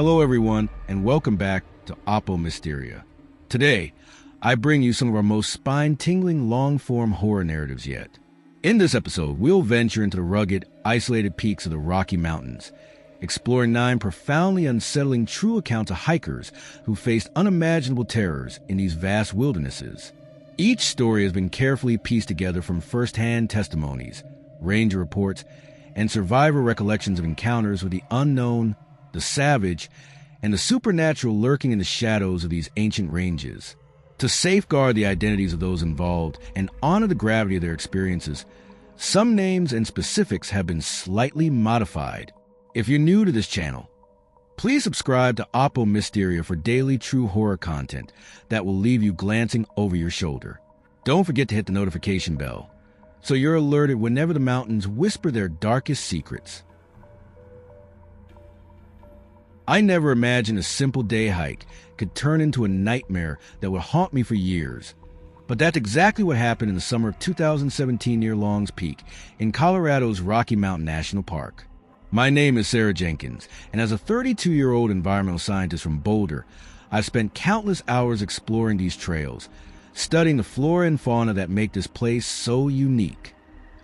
Hello everyone, and welcome back to Apo Mysteria. Today, I bring you some of our most spine-tingling long-form horror narratives yet. In this episode, we'll venture into the rugged, isolated peaks of the Rocky Mountains, exploring 9 profoundly unsettling true accounts of hikers who faced unimaginable terrors in these vast wildernesses. Each story has been carefully pieced together from first-hand testimonies, ranger reports, and survivor recollections of encounters with the unknown, the savage, and the supernatural lurking in the shadows of these ancient ranges. To safeguard the identities of those involved and honor the gravity of their experiences, some names and specifics have been slightly modified. If you're new to this channel, please subscribe to Apo Mysteria for daily true horror content that will leave you glancing over your shoulder. Don't forget to hit the notification bell so you're alerted whenever the mountains whisper their darkest secrets. I never imagined a simple day hike could turn into a nightmare that would haunt me for years. But that's exactly what happened in the summer of 2017 near Long's Peak in Colorado's Rocky Mountain National Park. My name is Sarah Jenkins, and as a 32-year-old environmental scientist from Boulder, I've spent countless hours exploring these trails, studying the flora and fauna that make this place so unique.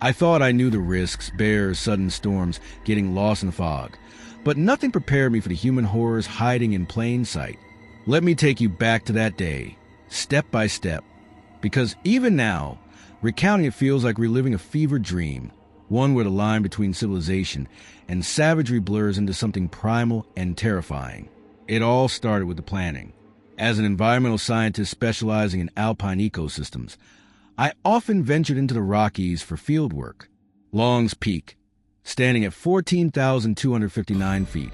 I thought I knew the risks, bears, sudden storms, getting lost in the fog, but nothing prepared me for the human horrors hiding in plain sight. Let me take you back to that day, step by step, because even now, recounting it feels like reliving a fevered dream, one where the line between civilization and savagery blurs into something primal and terrifying. It all started with the planning. As an environmental scientist specializing in alpine ecosystems, I often ventured into the Rockies for field work. Long's Peak, standing at 14,259 feet,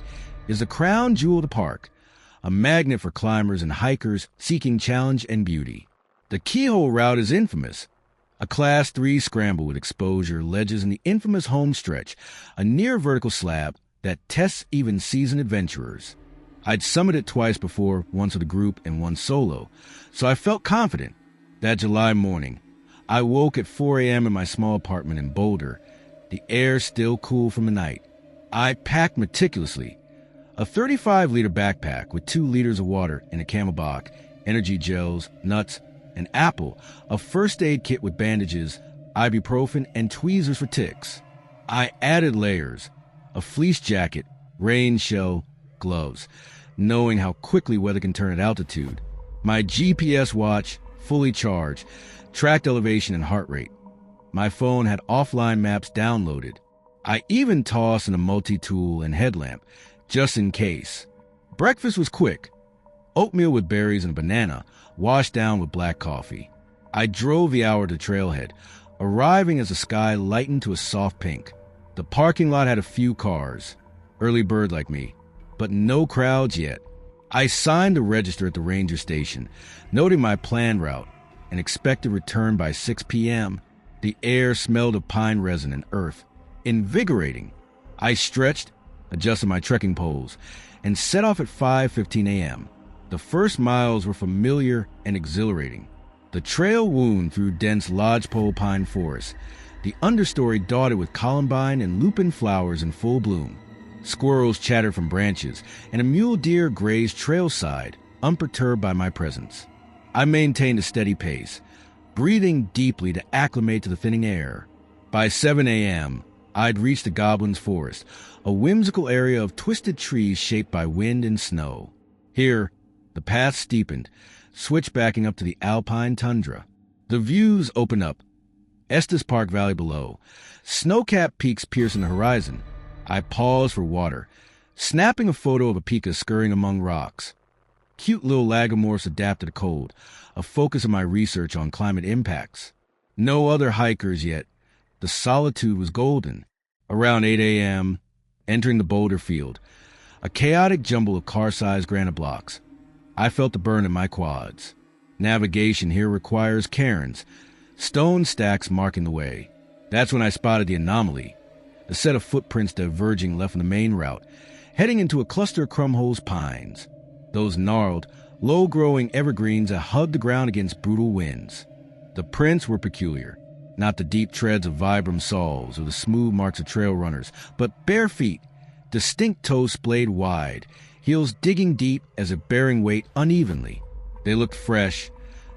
is the crown jewel of the park, a magnet for climbers and hikers seeking challenge and beauty. The Keyhole route is infamous, a Class 3 scramble with exposure, ledges, and the infamous home stretch, a near-vertical slab that tests even seasoned adventurers. I'd summited it twice before, once with a group and once solo, so I felt confident. That July morning, I woke at 4 a.m. in my small apartment in Boulder, the air still cool from the night. I packed meticulously, a 35-liter backpack with 2 liters of water in a camelback, energy gels, nuts, an apple, a first aid kit with bandages, ibuprofen, and tweezers for ticks. I added layers, a fleece jacket, rain shell, gloves, knowing how quickly weather can turn at altitude. My GPS watch, fully charged, tracked elevation and heart rate. My phone had offline maps downloaded. I even tossed in a multi-tool and headlamp, just in case. Breakfast was quick. Oatmeal with berries and a banana, washed down with black coffee. I drove the hour to trailhead, arriving as the sky lightened to a soft pink. The parking lot had a few cars, early bird like me, but no crowds yet. I signed the register at the ranger station, noting my planned route, and expected return by 6 p.m. The air smelled of pine resin and earth, invigorating. I stretched, adjusted my trekking poles, and set off at 5:15 a.m. The first miles were familiar and exhilarating. The trail wound through dense lodgepole pine forest, the understory dotted with columbine and lupin flowers in full bloom. Squirrels chattered from branches, and a mule deer grazed trailside, unperturbed by my presence. I maintained a steady pace, breathing deeply to acclimate to the thinning air. By 7 a.m., I'd reached the Goblin's Forest, a whimsical area of twisted trees shaped by wind and snow. Here, the path steepened, switchbacking up to the alpine tundra. The views opened up. Estes Park Valley below, snow-capped peaks piercing the horizon. I paused for water, snapping a photo of a pika scurrying among rocks. Cute little lagomorphs adapt to the cold, a focus of my research on climate impacts. No other hikers yet. The solitude was golden. Around 8 a.m., entering the boulder field, a chaotic jumble of car-sized granite blocks. I felt the burn in my quads. Navigation here requires cairns, stone stacks marking the way. That's when I spotted the anomaly, the set of footprints diverging left from the main route, heading into a cluster of Crumhole's pines, those gnarled, low-growing evergreens that hugged the ground against brutal winds. The prints were peculiar, not the deep treads of vibram soles or the smooth marks of trail runners, but bare feet, distinct toes splayed wide, heels digging deep as if bearing weight unevenly. They looked fresh,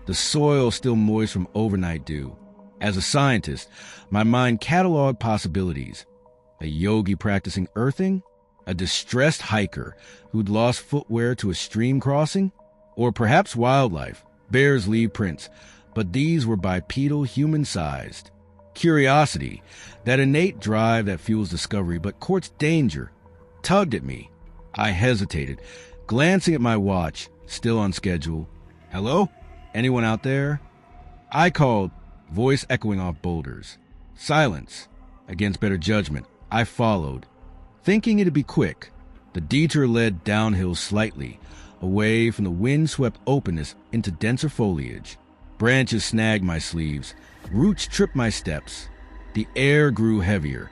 the soil still moist from overnight dew. As a scientist, my mind cataloged possibilities. A yogi practicing earthing? A distressed hiker who'd lost footwear to a stream crossing? Or perhaps wildlife, bears leave prints, but these were bipedal, human-sized. Curiosity, that innate drive that fuels discovery but courts danger, tugged at me. I hesitated, glancing at my watch, still on schedule. "Hello? Anyone out there?" I called, voice echoing off boulders. Silence. Against better judgment, I followed. Thinking it'd be quick, the detour led downhill slightly, away from the wind-swept openness into denser foliage. Branches snagged my sleeves. Roots tripped my steps. The air grew heavier,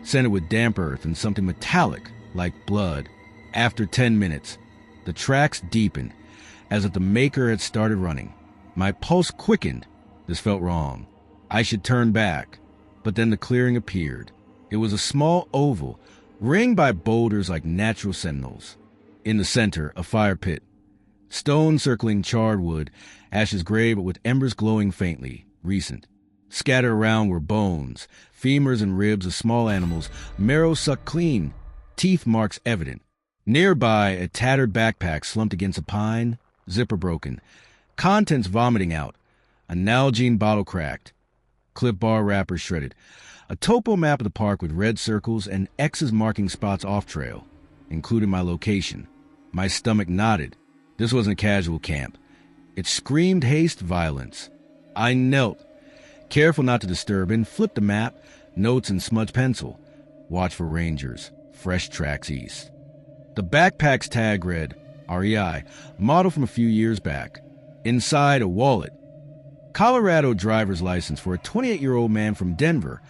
scented with damp earth and something metallic, like blood. After 10 minutes, the tracks deepened, as if the maker had started running. My pulse quickened. This felt wrong. I should turn back. But then the clearing appeared. It was a small oval, ringed by boulders like natural sentinels. In the center, a fire pit. Stones circling charred wood, ashes gray but with embers glowing faintly, recent. Scattered around were bones, femurs and ribs of small animals, marrow sucked clean, teeth marks evident. Nearby, a tattered backpack slumped against a pine, zipper broken, contents vomiting out, a Nalgene bottle cracked, Clif Bar wrapper shredded, a topo map of the park with red circles and X's marking spots off trail, including my location. My stomach knotted. This wasn't a casual camp. It screamed haste, violence. I knelt, careful not to disturb, and flipped the map, notes and smudged pencil. Watch for rangers. Fresh tracks east. The backpack's tag read, REI, model from a few years back. Inside, a wallet. Colorado driver's license for a 28-year-old man from Denver.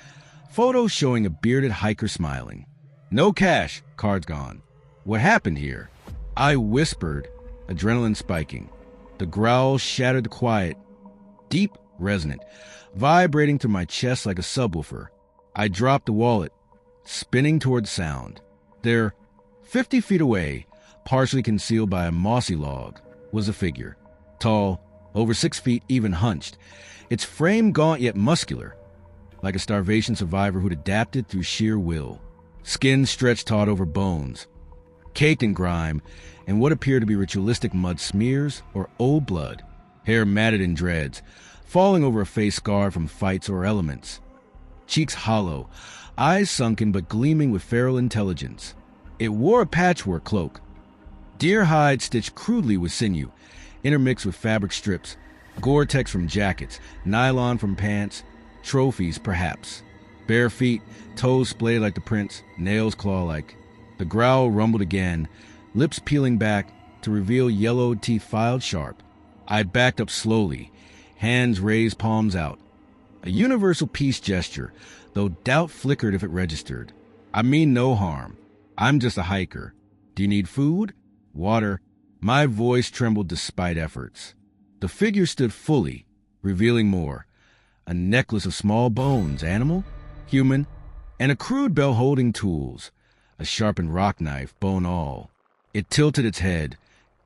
Photos showing a bearded hiker smiling. No cash, cards gone. What happened here? I whispered, adrenaline spiking. The growl shattered the quiet, deep, resonant, vibrating through my chest like a subwoofer. I dropped the wallet, spinning towards sound. There, 50 feet away, partially concealed by a mossy log, was a figure. Tall, over 6 feet, even hunched. Its frame gaunt yet muscular, like a starvation survivor who'd adapted through sheer will. Skin stretched taut over bones, caked in grime, and what appeared to be ritualistic mud smears or old blood. Hair matted in dreads, falling over a face scarred from fights or elements. Cheeks hollow, eyes sunken but gleaming with feral intelligence. It wore a patchwork cloak. Deer hide stitched crudely with sinew, intermixed with fabric strips, Gore-Tex from jackets, nylon from pants, trophies perhaps. Bare feet, toes splayed like the prints, nails claw-like. The growl rumbled again, lips peeling back to reveal yellowed teeth filed sharp. I backed up slowly, hands raised, palms out. A universal peace gesture, though doubt flickered if it registered. I mean no harm. I'm just a hiker. Do you need food? Water? My voice trembled despite efforts. The figure stood fully, revealing more. A necklace of small bones, animal, human, and a crude bell holding tools, a sharpened rock knife, bone all. It tilted its head,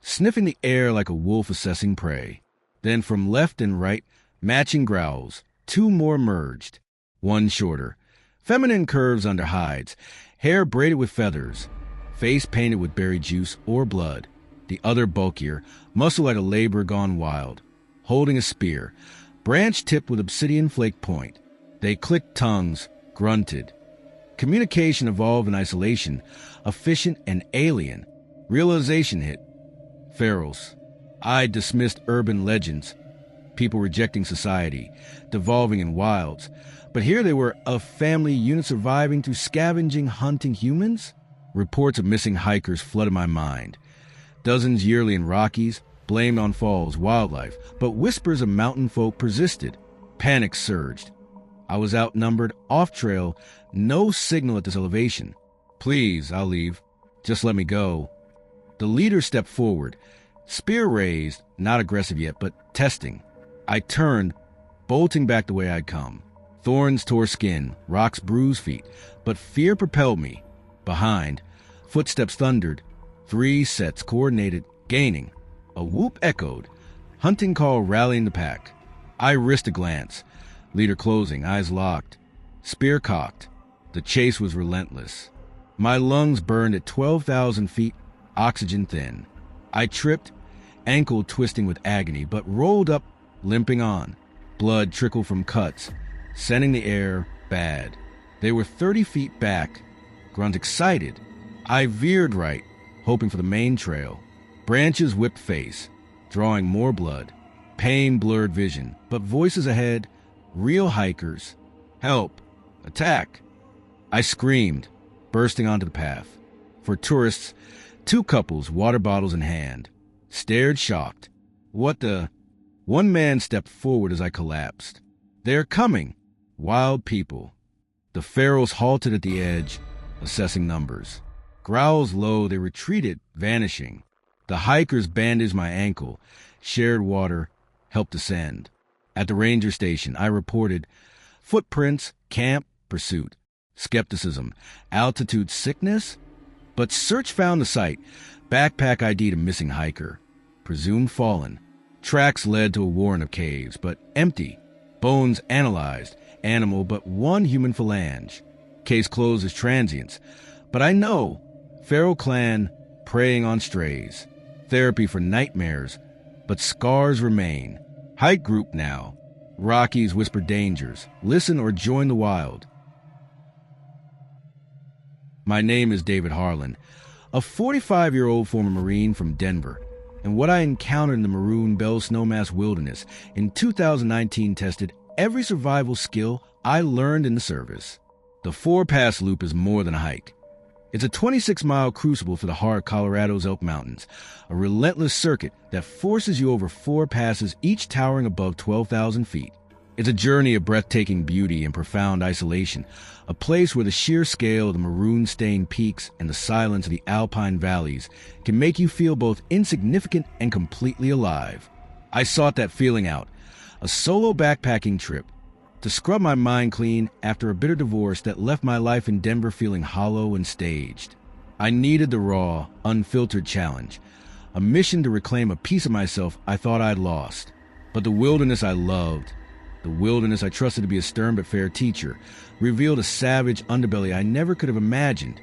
sniffing the air like a wolf assessing prey. Then from left and right, matching growls, two more merged. One shorter, feminine curves under hides, hair braided with feathers, face painted with berry juice or blood. The other bulkier, muscle like a laborer gone wild, holding a spear, branch tipped with obsidian flake point. They clicked tongues, grunted. Communication evolved in isolation, efficient and alien. Realization hit. Ferals. I dismissed urban legends, people rejecting society, devolving in wilds. But here they were, a family unit surviving through scavenging, hunting humans? Reports of missing hikers flooded my mind. Dozens yearly in Rockies, blamed on falls, wildlife, but whispers of mountain folk persisted. Panic surged. I was outnumbered, off trail, no signal at this elevation. Please, I'll leave. Just let me go. The leader stepped forward, spear raised, not aggressive yet, but testing. I turned, bolting back the way I'd come. Thorns tore skin, rocks bruised feet, but fear propelled me. Behind, footsteps thundered, 3 sets coordinated, gaining. A whoop echoed. Hunting call rallying the pack. I risked a glance. Leader closing, eyes locked. Spear cocked. The chase was relentless. My lungs burned at 12,000 feet, oxygen thin. I tripped, ankle twisting with agony, but rolled up, limping on. Blood trickled from cuts, scenting the air bad. They were 30 feet back. Grunt excited. I veered right, hoping for the main trail. Branches whipped face, drawing more blood. Pain blurred vision, but voices ahead, real hikers. Help! Attack! I screamed, bursting onto the path. For tourists, 2 couples, water bottles in hand, stared shocked. What the? One man stepped forward as I collapsed. They're coming! Wild people. The pharaohs halted at the edge, assessing numbers. Growls low, they retreated, vanishing. The hikers bandaged my ankle, shared water, helped descend. At the ranger station, I reported footprints, camp, pursuit. Skepticism, altitude sickness? But search found the site. Backpack ID to missing hiker. Presumed fallen. Tracks led to a warren of caves, but empty. Bones analyzed. Animal, but 1 human phalange. Case closed as transients. But I know. Feral clan preying on strays. Therapy for nightmares. But scars remain. Hike group now. Rockies whisper dangers. Listen or join the wild. My name is David Harlan, a 45-year-old former Marine from Denver, and what I encountered in the Maroon Bell Snowmass Wilderness in 2019 tested every survival skill I learned in the service. The 4-pass loop is more than a hike. It's a 26-mile crucible through the heart of Colorado's Elk Mountains, a relentless circuit that forces you over 4 passes, each towering above 12,000 feet. It's a journey of breathtaking beauty and profound isolation, a place where the sheer scale of the maroon-stained peaks and the silence of the alpine valleys can make you feel both insignificant and completely alive. I sought that feeling out, a solo backpacking trip, to scrub my mind clean after a bitter divorce that left my life in Denver feeling hollow and staged. I needed the raw, unfiltered challenge, a mission to reclaim a piece of myself I thought I'd lost. But the wilderness I loved, the wilderness I trusted to be a stern but fair teacher, revealed a savage underbelly I never could have imagined,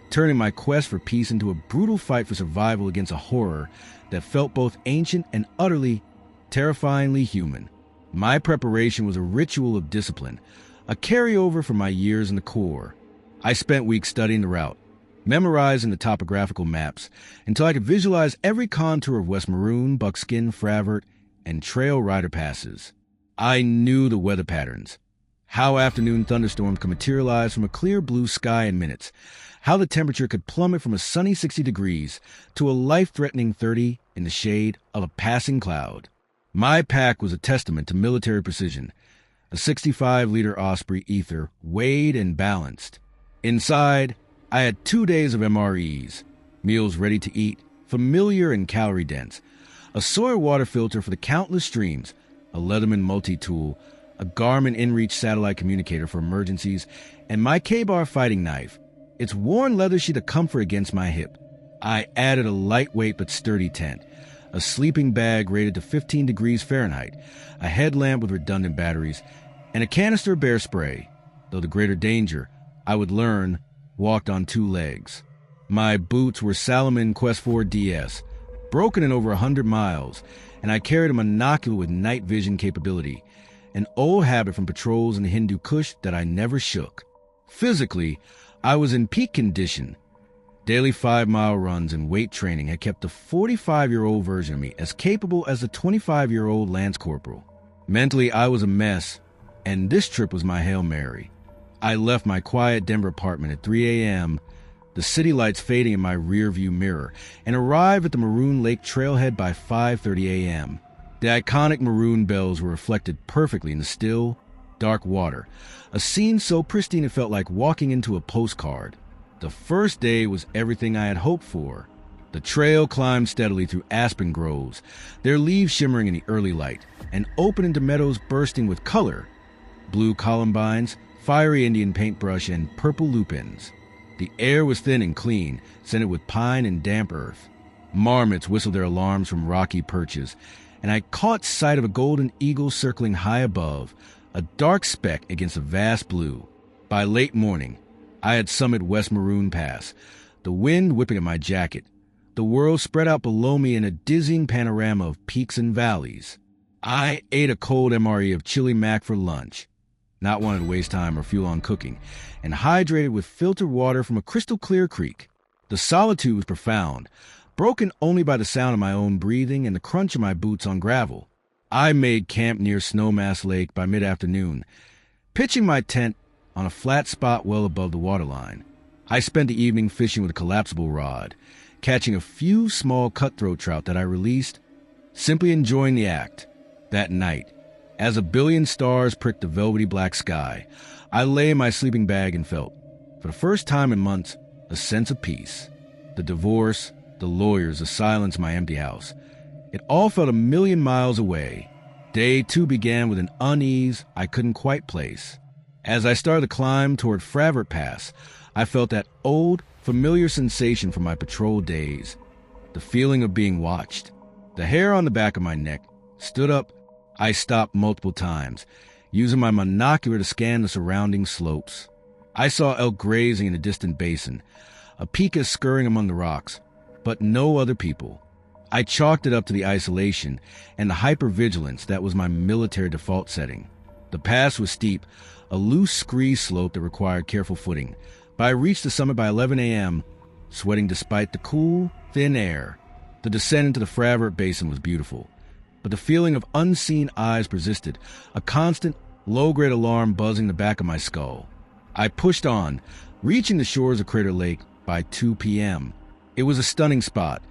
turning my quest for peace into a brutal fight for survival against a horror that felt both ancient and utterly, terrifyingly human. My preparation was a ritual of discipline, a carryover from my years in the Corps. I spent weeks studying the route, memorizing the topographical maps, until I could visualize every contour of West Maroon, Buckskin, Fravert, and trail rider passes. I knew the weather patterns, how afternoon thunderstorms could materialize from a clear blue sky in minutes, how the temperature could plummet from a sunny 60 degrees to a life-threatening 30 in the shade of a passing cloud. My pack was a testament to military precision, a 65-liter Osprey ether weighed and balanced. Inside, I had 2 days of MREs, meals ready to eat, familiar and calorie-dense, a soy water filter for the countless streams, a Leatherman multi-tool, a Garmin InReach satellite communicator for emergencies, and my K-Bar fighting knife, its worn leather sheath a comfort against my hip. I added a lightweight but sturdy tent, a sleeping bag rated to 15 degrees Fahrenheit, a headlamp with redundant batteries, and a canister of bear spray, though the greater danger, I would learn, walked on 2 legs. My boots were Salomon Quest 4 DS, broken in over 100 miles, and I carried a monocular with night vision capability, an old habit from patrols in the Hindu Kush that I never shook. Physically, I was in peak condition. Daily 5-mile runs and weight training had kept the 45-year-old version of me as capable as the 25-year-old Lance Corporal. Mentally, I was a mess, and this trip was my Hail Mary. I left my quiet Denver apartment at 3 a.m., the city lights fading in my rearview mirror, and arrived at the Maroon Lake trailhead by 5:30 a.m. The iconic maroon bells were reflected perfectly in the still, dark water, a scene so pristine it felt like walking into a postcard. The first day was everything I had hoped for. The trail climbed steadily through aspen groves, their leaves shimmering in the early light, and opened into meadows bursting with color, blue columbines, fiery Indian paintbrush, and purple lupins. The air was thin and clean, scented with pine and damp earth. Marmots whistled their alarms from rocky perches, and I caught sight of a golden eagle circling high above, a dark speck against a vast blue. By late morning, I had summited West Maroon Pass, the wind whipping at my jacket, the world spread out below me in a dizzying panorama of peaks and valleys. I ate a cold MRE of chili mac for lunch, not wanting to waste time or fuel on cooking, and hydrated with filtered water from a crystal-clear creek. The solitude was profound, broken only by the sound of my own breathing and the crunch of my boots on gravel. I made camp near Snowmass Lake by mid-afternoon, pitching my tent on a flat spot well above the waterline. I spent the evening fishing with a collapsible rod, catching a few small cutthroat trout that I released, simply enjoying the act. That night, as a billion stars pricked the velvety black sky, I lay in my sleeping bag and felt, for the first time in months, a sense of peace. The divorce, the lawyers, the silence in my empty house. It all felt a million miles away. Day 2 began with an unease I couldn't quite place. As I started to climb toward Fravert Pass, I felt that old, familiar sensation from my patrol days, the feeling of being watched. The hair on the back of my neck stood up. I stopped multiple times, using my monocular to scan the surrounding slopes. I saw elk grazing in a distant basin, a pika scurrying among the rocks, but no other people. I chalked it up to the isolation and the hypervigilance that was my military default setting. The pass was steep, a loose scree slope that required careful footing, but I reached the summit by 11 a.m., sweating despite the cool, thin air. The descent into the Fravert Basin was beautiful, but the feeling of unseen eyes persisted, a constant, low-grade alarm buzzing the back of my skull. I pushed on, reaching the shores of Crater Lake by 2 p.m. It was a stunning spot.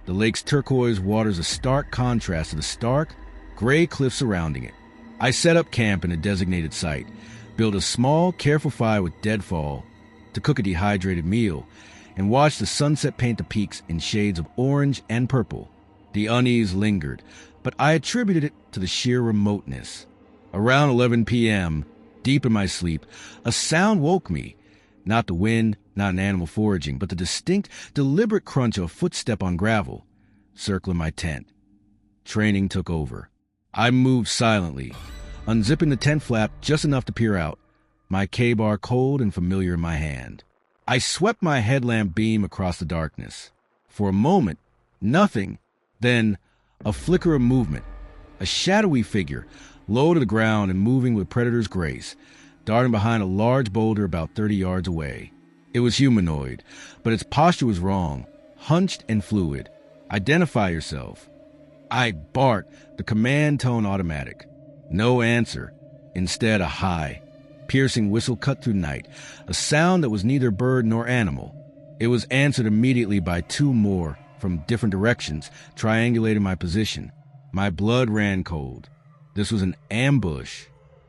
The lake's turquoise waters a stark contrast to the stark, gray cliffs surrounding it. I set up camp in a designated site, built a small, careful fire with deadfall to cook a dehydrated meal, and watched the sunset paint the peaks in shades of orange and purple. The unease lingered, but I attributed it to the sheer remoteness. Around 11 p.m., deep in my sleep, a sound woke me. Not the wind, not an animal foraging, but the distinct, deliberate crunch of a footstep on gravel, circling my tent. Training took over. I moved silently, unzipping the tent flap just enough to peer out, my K-bar cold and familiar in my hand. I swept my headlamp beam across the darkness. For a moment, nothing. Then, a flicker of movement. A shadowy figure, low to the ground and moving with predator's grace, darting behind a large boulder about 30 yards away. It was humanoid, but its posture was wrong, hunched and fluid. Identify yourself. I barked, the command tone automatic. No answer. Instead, a high, piercing whistle cut through night, a sound that was neither bird nor animal. It was answered immediately by 2 more from different directions, triangulating my position. My blood ran cold. This was an ambush.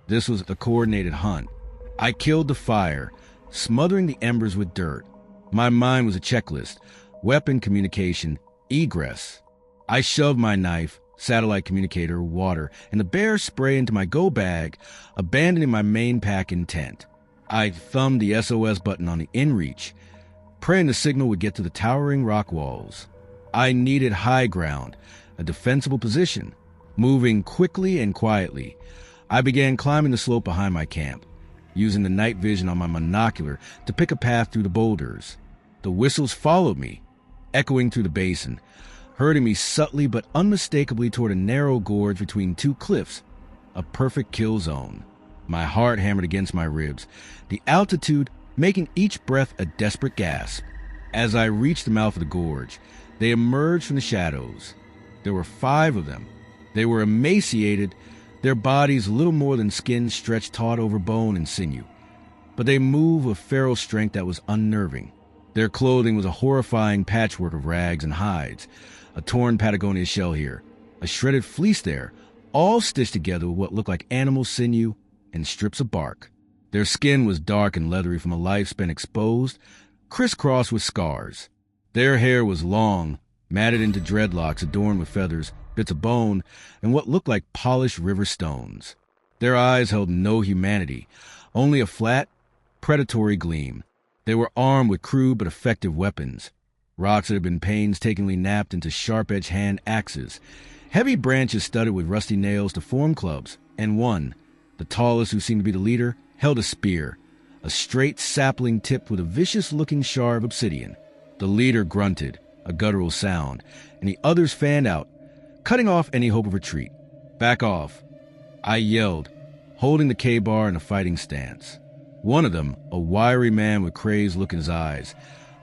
This was a coordinated hunt. I killed the fire, smothering the embers with dirt. My mind was a checklist: weapon, communication, egress. I shoved my knife, satellite communicator, water, and the bear spray into my go bag, abandoning my main pack in tent. I thumbed the SOS button on the inReach, praying the signal would get to the towering rock walls. I needed high ground, a defensible position. Moving quickly and quietly, I began climbing the slope behind my camp, using the night vision on my monocular to pick a path through the boulders. The whistles followed me, echoing through the basin, herding me subtly but unmistakably toward a narrow gorge between 2 cliffs, a perfect kill zone. My heart hammered against my ribs, the altitude making each breath a desperate gasp. As I reached the mouth of the gorge, they emerged from the shadows. There were 5 of them. They were emaciated, their bodies little more than skin stretched taut over bone and sinew. But they moved with feral strength that was unnerving. Their clothing was a horrifying patchwork of rags and hides, a torn Patagonia shell here, a shredded fleece there, all stitched together with what looked like animal sinew and strips of bark. Their skin was dark and leathery from a life spent exposed, crisscrossed with scars. Their hair was long, matted into dreadlocks adorned with feathers, bits of bone, and what looked like polished river stones. Their eyes held no humanity, only a flat, predatory gleam. They were armed with crude but effective weapons. Rocks that had been painstakingly knapped into sharp-edged hand axes. Heavy branches studded with rusty nails to form clubs. And one, the tallest who seemed to be the leader, held a spear. A straight sapling tipped with a vicious-looking shard of obsidian. The leader grunted, a guttural sound, and the others fanned out, cutting off any hope of retreat. "Back off," I yelled, holding the K-bar in a fighting stance. One of them, a wiry man with crazed look in his eyes,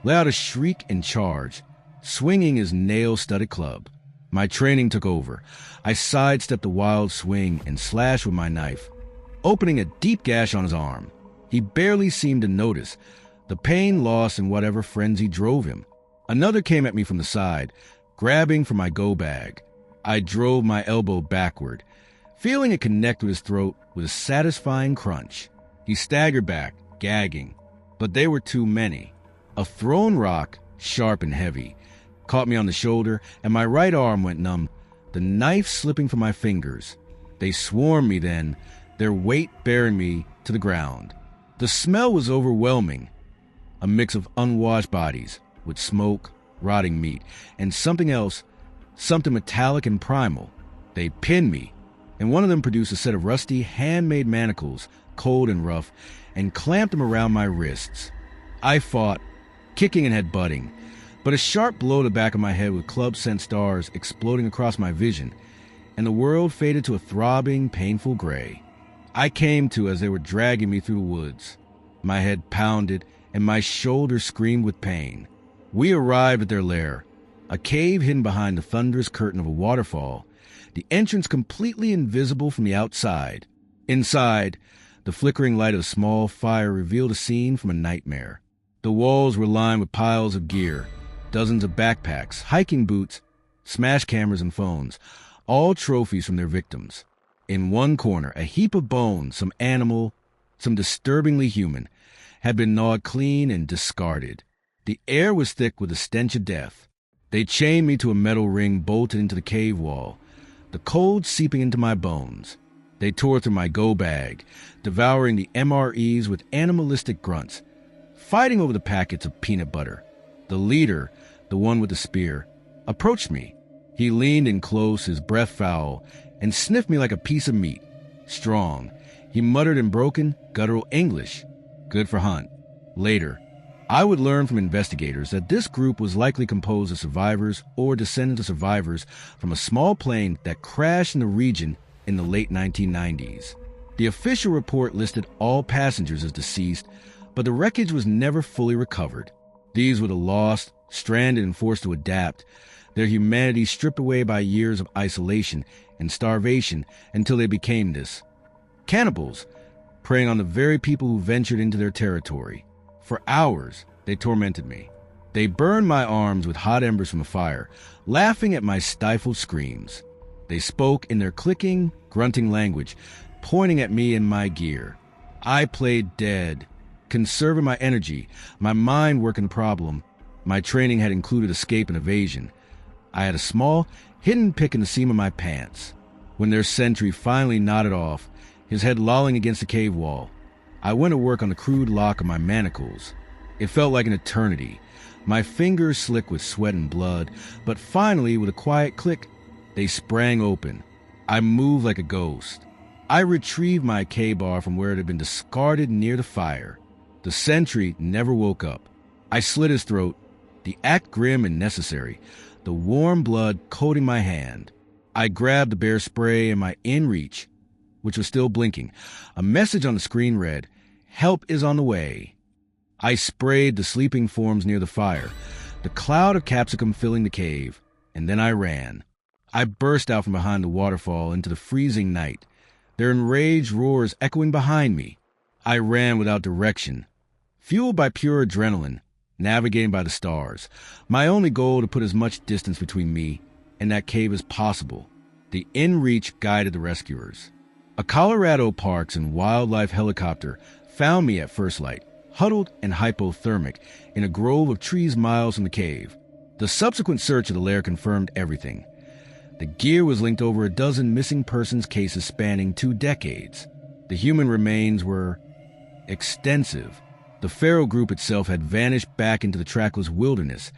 let out a shriek and charged, swinging his nail-studded club. My training took over. I sidestepped the wild swing and slashed with my knife, opening a deep gash on his arm. He barely seemed to notice, the pain lost in whatever frenzy drove him. Another came at me from the side, grabbing for my go bag. I drove my elbow backward, feeling it connect with his throat with a satisfying crunch. He staggered back, gagging, but they were too many. A thrown rock, sharp and heavy, caught me on the shoulder, and my right arm went numb, the knife slipping from my fingers. They swarmed me then, their weight bearing me to the ground. The smell was overwhelming, a mix of unwashed bodies with smoke, rotting meat, and something else, something metallic and primal. They pinned me, and one of them produced a set of rusty, handmade manacles, cold and rough, and clamped them around my wrists. I fought, kicking and headbutting, but a sharp blow to the back of my head with club-sent stars exploding across my vision, and the world faded to a throbbing, painful gray. I came to as they were dragging me through the woods. My head pounded, and my shoulders screamed with pain. We arrived at their lair, a cave hidden behind the thunderous curtain of a waterfall, the entrance completely invisible from the outside. Inside, the flickering light of a small fire revealed a scene from a nightmare. The walls were lined with piles of gear, dozens of backpacks, hiking boots, smashed cameras and phones, all trophies from their victims. In one corner, a heap of bones, some animal, some disturbingly human, had been gnawed clean and discarded. The air was thick with the stench of death. They chained me to a metal ring bolted into the cave wall, the cold seeping into my bones. They tore through my go bag, devouring the MREs with animalistic grunts, fighting over the packets of peanut butter. The leader, the one with the spear, approached me. He leaned in close, his breath foul, and sniffed me like a piece of meat. Strong, he muttered in broken, guttural English. Good for Hunt. Later, I would learn from investigators that this group was likely composed of survivors or descendants of survivors from a small plane that crashed in the region in the late 1990s. The official report listed all passengers as deceased, but the wreckage was never fully recovered. These were the lost, stranded, and forced to adapt, their humanity stripped away by years of isolation and starvation until they became this. Cannibals, preying on the very people who ventured into their territory. For hours, they tormented me. They burned my arms with hot embers from a fire, laughing at my stifled screams. They spoke in their clicking, grunting language, pointing at me and my gear. I played dead, conserving my energy, my mind working the problem. My training had included escape and evasion. I had a small, hidden pick in the seam of my pants. When their sentry finally nodded off, his head lolling against the cave wall, I went to work on the crude lock of my manacles. It felt like an eternity, my fingers slick with sweat and blood, but finally, with a quiet click, they sprang open. I moved like a ghost. I retrieved my K-bar from where it had been discarded near the fire. The sentry never woke up. I slit his throat, the act grim and necessary, the warm blood coating my hand. I grabbed the bear spray in my in-reach, which was still blinking. A message on the screen read, "Help is on the way." I sprayed the sleeping forms near the fire, the cloud of capsicum filling the cave, and then I ran. I burst out from behind the waterfall into the freezing night, their enraged roars echoing behind me. I ran without direction, fueled by pure adrenaline, navigating by the stars, my only goal to put as much distance between me and that cave as possible. The in-reach guided the rescuers. A Colorado Parks and Wildlife helicopter found me at first light, huddled and hypothermic in a grove of trees miles from the cave. The subsequent search of the lair confirmed everything. The gear was linked over a dozen missing persons cases spanning 2 decades. The human remains were extensive, The pharaoh group itself had vanished back into the trackless wilderness,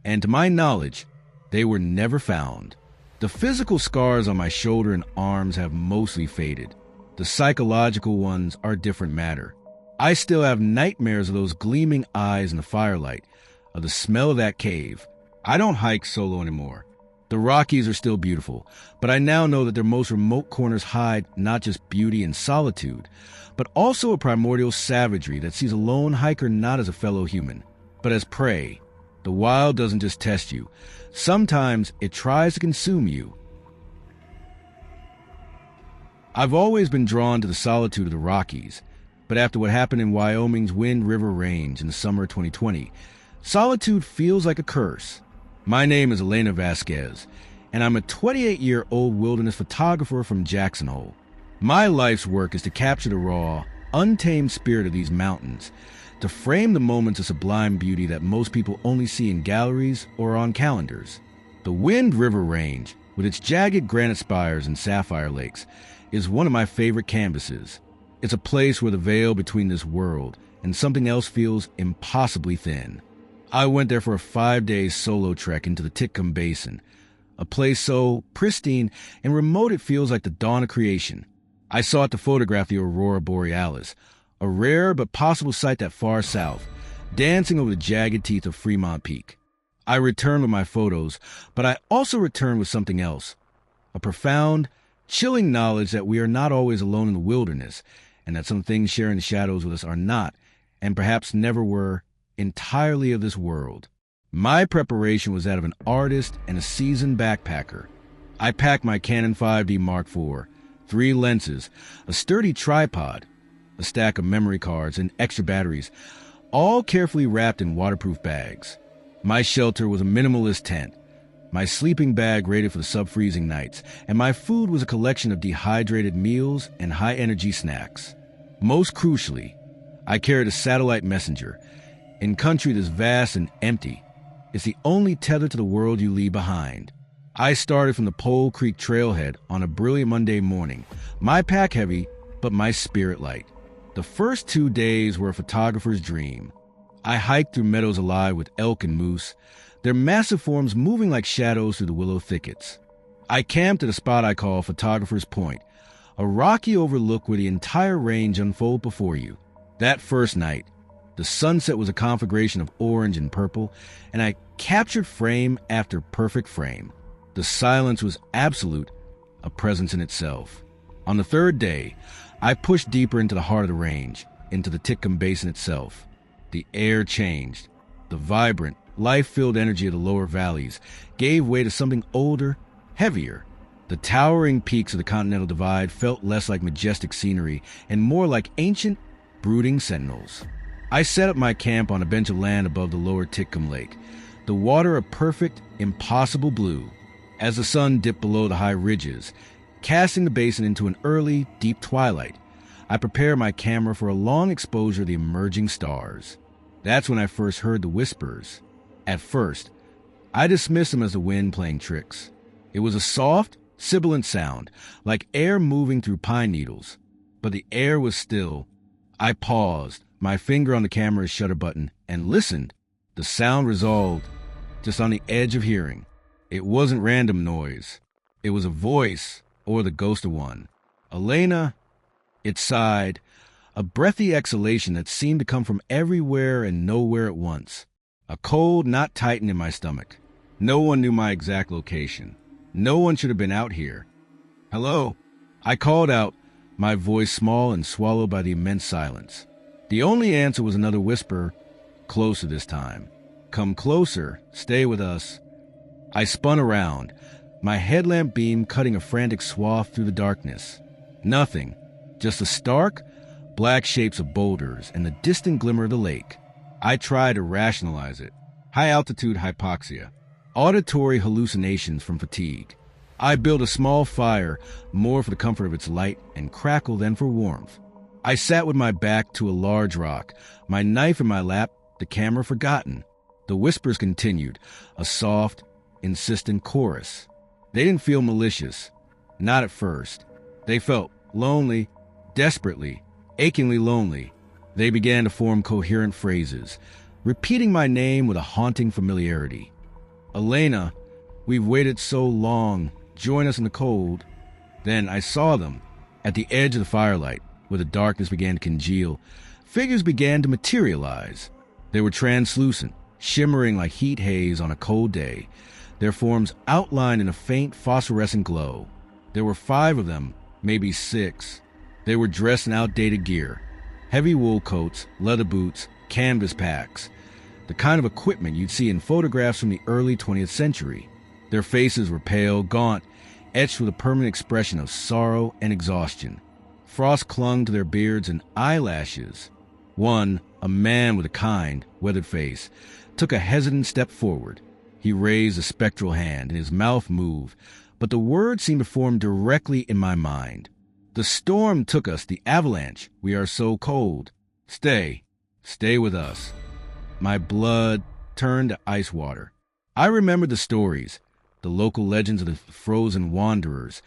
and to my knowledge, they were never found. The physical scars on my shoulder and arms have mostly faded. The psychological ones are a different matter. I still have nightmares of those gleaming eyes in the firelight, of the smell of that cave. I don't hike solo anymore. The Rockies are still beautiful, but I now know that their most remote corners hide not just beauty and solitude, but also a primordial savagery that sees a lone hiker not as a fellow human, but as prey. The wild doesn't just test you. Sometimes it tries to consume you. I've always been drawn to the solitude of the Rockies, but after what happened in Wyoming's Wind River Range in the summer of 2020, solitude feels like a curse. My name is Elena Vasquez, and I'm a 28-year-old wilderness photographer from Jackson Hole. My life's work is to capture the raw, untamed spirit of these mountains, to frame the moments of sublime beauty that most people only see in galleries or on calendars. The Wind River Range, with its jagged granite spires and sapphire lakes, is one of my favorite canvases. It's a place where the veil between this world and something else feels impossibly thin. I went there for a 5-day solo trek into the Titcomb Basin, a place so pristine and remote it feels like the dawn of creation. I sought to photograph the aurora borealis, a rare but possible sight that far south, dancing over the jagged teeth of Fremont Peak. I returned with my photos, but I also returned with something else, a profound, chilling knowledge that we are not always alone in the wilderness, and that some things sharing the shadows with us are not, and perhaps never were, entirely of this world. My preparation was that of an artist and a seasoned backpacker. I packed my Canon 5D Mark IV, 3 lenses, a sturdy tripod, a stack of memory cards, and extra batteries, all carefully wrapped in waterproof bags. My shelter was a minimalist tent, my sleeping bag rated for the sub-freezing nights, and my food was a collection of dehydrated meals and high-energy snacks. Most crucially, I carried a satellite messenger. In country this vast and empty, it's the only tether to the world you leave behind. I started from the Pole Creek trailhead on a brilliant Monday morning, my pack heavy, but my spirit light. The first 2 days were a photographer's dream. I hiked through meadows alive with elk and moose, their massive forms moving like shadows through the willow thickets. I camped at a spot I call Photographer's Point, a rocky overlook where the entire range unfolded before you. That first night, the sunset was a conflagration of orange and purple, and I captured frame after perfect frame. The silence was absolute, a presence in itself. On the 3rd day, I pushed deeper into the heart of the range, into the Titcomb Basin itself. The air changed. The vibrant, life-filled energy of the lower valleys gave way to something older, heavier. The towering peaks of the Continental Divide felt less like majestic scenery and more like ancient, brooding sentinels. I set up my camp on a bench of land above the lower Titcomb Lake, the water a perfect, impossible blue. As the sun dipped below the high ridges, casting the basin into an early, deep twilight, I prepared my camera for a long exposure of the emerging stars. That's when I first heard the whispers. At first, I dismissed them as the wind playing tricks. It was a soft, sibilant sound, like air moving through pine needles. But the air was still. I paused, my finger on the camera's shutter button, and listened. The sound resolved, just on the edge of hearing. It wasn't random noise. It was a voice, or the ghost of one. Elena, it sighed, a breathy exhalation that seemed to come from everywhere and nowhere at once. A cold knot tightened in my stomach. No one knew my exact location. No one should have been out here. Hello? I called out, my voice small and swallowed by the immense silence. The only answer was another whisper, closer this time. Come closer, stay with us. I spun around, my headlamp beam cutting a frantic swath through the darkness. Nothing, just the stark, black shapes of boulders and the distant glimmer of the lake. I tried to rationalize it. High-altitude hypoxia, auditory hallucinations from fatigue. I built a small fire, more for the comfort of its light and crackle than for warmth. I sat with my back to a large rock, my knife in my lap, the camera forgotten. The whispers continued, a soft, insistent chorus. They didn't feel malicious. Not at first. They felt lonely, desperately, achingly lonely. They began to form coherent phrases, repeating my name with a haunting familiarity. "Elena, we've waited so long. Join us in the cold." Then I saw them. At the edge of the firelight, where the darkness began to congeal, figures began to materialize. They were translucent, shimmering like heat haze on a cold day, their forms outlined in a faint phosphorescent glow. There were 5 of them, maybe 6. They were dressed in outdated gear, heavy wool coats, leather boots, canvas packs, the kind of equipment you'd see in photographs from the early 20th century. Their faces were pale, gaunt, etched with a permanent expression of sorrow and exhaustion. Frost clung to their beards and eyelashes. One, a man with a kind, weathered face, took a hesitant step forward. He raised a spectral hand, and his mouth moved, but the words seemed to form directly in my mind. "The storm took us, the avalanche. We are so cold. Stay with us." My blood turned to ice water. I remembered the stories, the local legends of the frozen wanderers,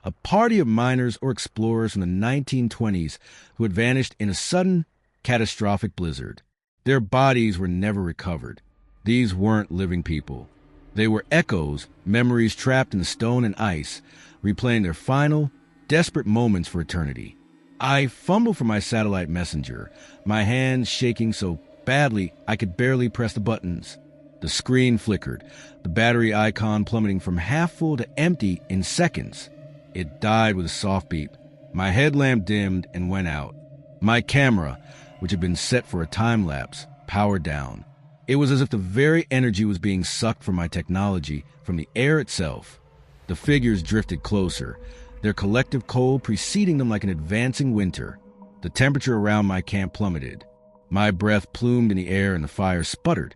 a party of miners or explorers from the 1920s who had vanished in a sudden, catastrophic blizzard. Their bodies were never recovered. These weren't living people. They were echoes, memories trapped in the stone and ice, replaying their final, desperate moments for eternity. I fumbled for my satellite messenger, my hands shaking so badly I could barely press the buttons. The screen flickered, the battery icon plummeting from half full to empty in seconds. It died with a soft beep. My headlamp dimmed and went out. My camera, which had been set for a time-lapse, powered down. It was as if the very energy was being sucked from my technology, from the air itself. The figures drifted closer, their collective cold preceding them like an advancing winter. The temperature around my camp plummeted. My breath plumed in the air and the fire sputtered,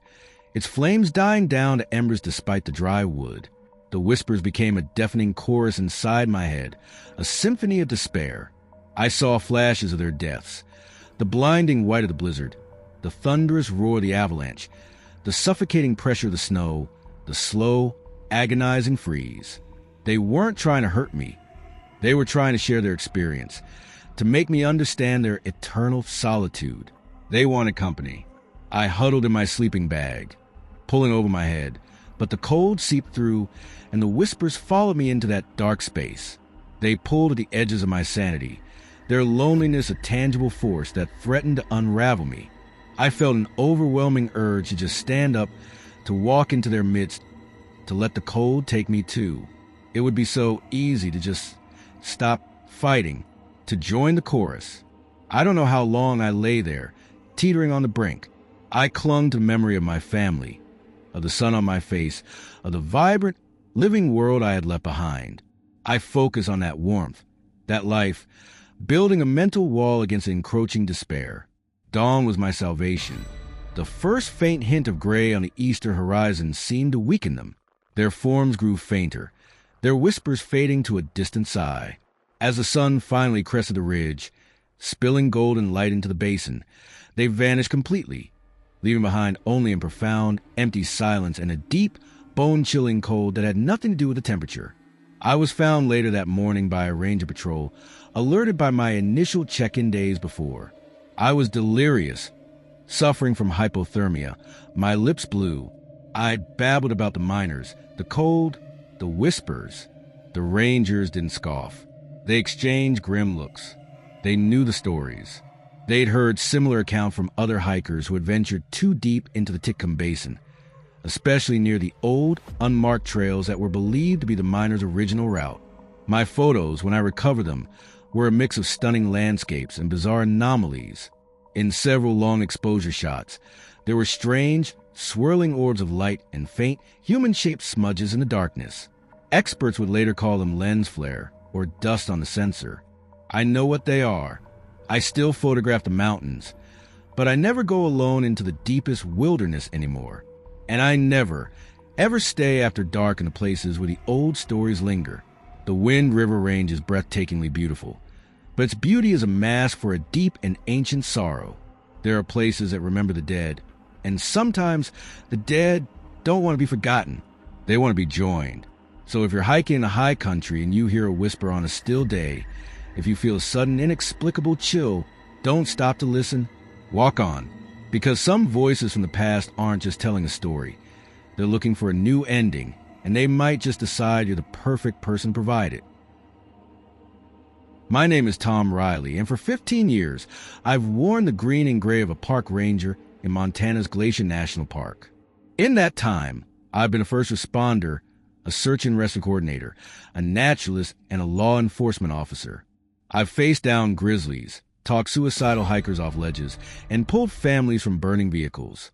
its flames dying down to embers despite the dry wood. The whispers became a deafening chorus inside my head, a symphony of despair. I saw flashes of their deaths, the blinding white of the blizzard, the thunderous roar of the avalanche, the suffocating pressure of the snow, the slow, agonizing freeze. They weren't trying to hurt me. They were trying to share their experience, to make me understand their eternal solitude. They wanted company. I huddled in my sleeping bag, pulling over my head, but the cold seeped through, and the whispers followed me into that dark space. They pulled at the edges of my sanity, their loneliness a tangible force that threatened to unravel me. I felt an overwhelming urge to just stand up, to walk into their midst, to let the cold take me too. It would be so easy to just stop fighting, to join the chorus. I don't know how long I lay there, teetering on the brink. I clung to the memory of my family, of the sun on my face, of the vibrant, living world I had left behind. I focused on that warmth, that life, building a mental wall against encroaching despair. Dawn was my salvation. The first faint hint of gray on the eastern horizon seemed to weaken them. Their forms grew fainter, their whispers fading to a distant sigh. As the sun finally crested the ridge, spilling golden light into the basin, they vanished completely, leaving behind only a profound, empty silence and a deep, bone-chilling cold that had nothing to do with the temperature. I was found later that morning by a ranger patrol, alerted by my initial check-in days before. I was delirious, suffering from hypothermia, my lips blue. I babbled about the miners, the cold, the whispers. The rangers didn't scoff. They exchanged grim looks. They knew the stories. They'd heard similar accounts from other hikers who had ventured too deep into the Titcomb Basin, especially near the old, unmarked trails that were believed to be the miners' original route. My photos, when I recovered them, were a mix of stunning landscapes and bizarre anomalies. In several long exposure shots, there were strange, swirling orbs of light and faint, human-shaped smudges in the darkness. Experts would later call them lens flare or dust on the sensor. I know what they are. I still photograph the mountains, but I never go alone into the deepest wilderness anymore. And I never, ever stay after dark in the places where the old stories linger. The Wind River Range is breathtakingly beautiful, but its beauty is a mask for a deep and ancient sorrow. There are places that remember the dead, and sometimes the dead don't want to be forgotten. They want to be joined. So if you're hiking in the high country and you hear a whisper on a still day, if you feel a sudden inexplicable chill, don't stop to listen. Walk on. Because some voices from the past aren't just telling a story. They're looking for a new ending, and they might just decide you're the perfect person to provide it. My name is Tom Riley, and for 15 years, I've worn the green and gray of a park ranger in Montana's Glacier National Park. In that time, I've been a first responder, a search and rescue coordinator, a naturalist, and a law enforcement officer. I've faced down grizzlies, talked suicidal hikers off ledges, and pulled families from burning vehicles.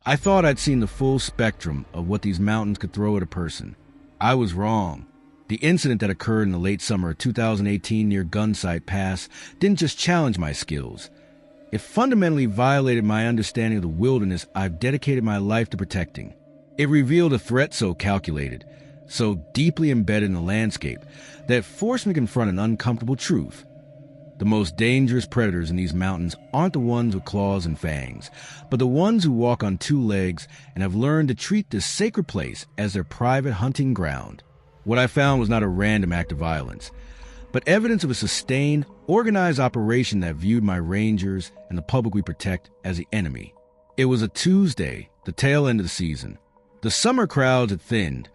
I thought I'd seen the full spectrum of what these mountains could throw at a person. I was wrong. The incident that occurred in the late summer of 2018 near Gunsight Pass didn't just challenge my skills. It fundamentally violated my understanding of the wilderness I've dedicated my life to protecting. It revealed a threat so calculated, so deeply embedded in the landscape, that it forced me to confront an uncomfortable truth. The most dangerous predators in these mountains aren't the ones with claws and fangs, but the ones who walk on two legs and have learned to treat this sacred place as their private hunting ground. What I found was not a random act of violence, but evidence of a sustained, organized operation that viewed my rangers and the public we protect as the enemy. It was a Tuesday, the tail end of the season. The summer crowds had thinned,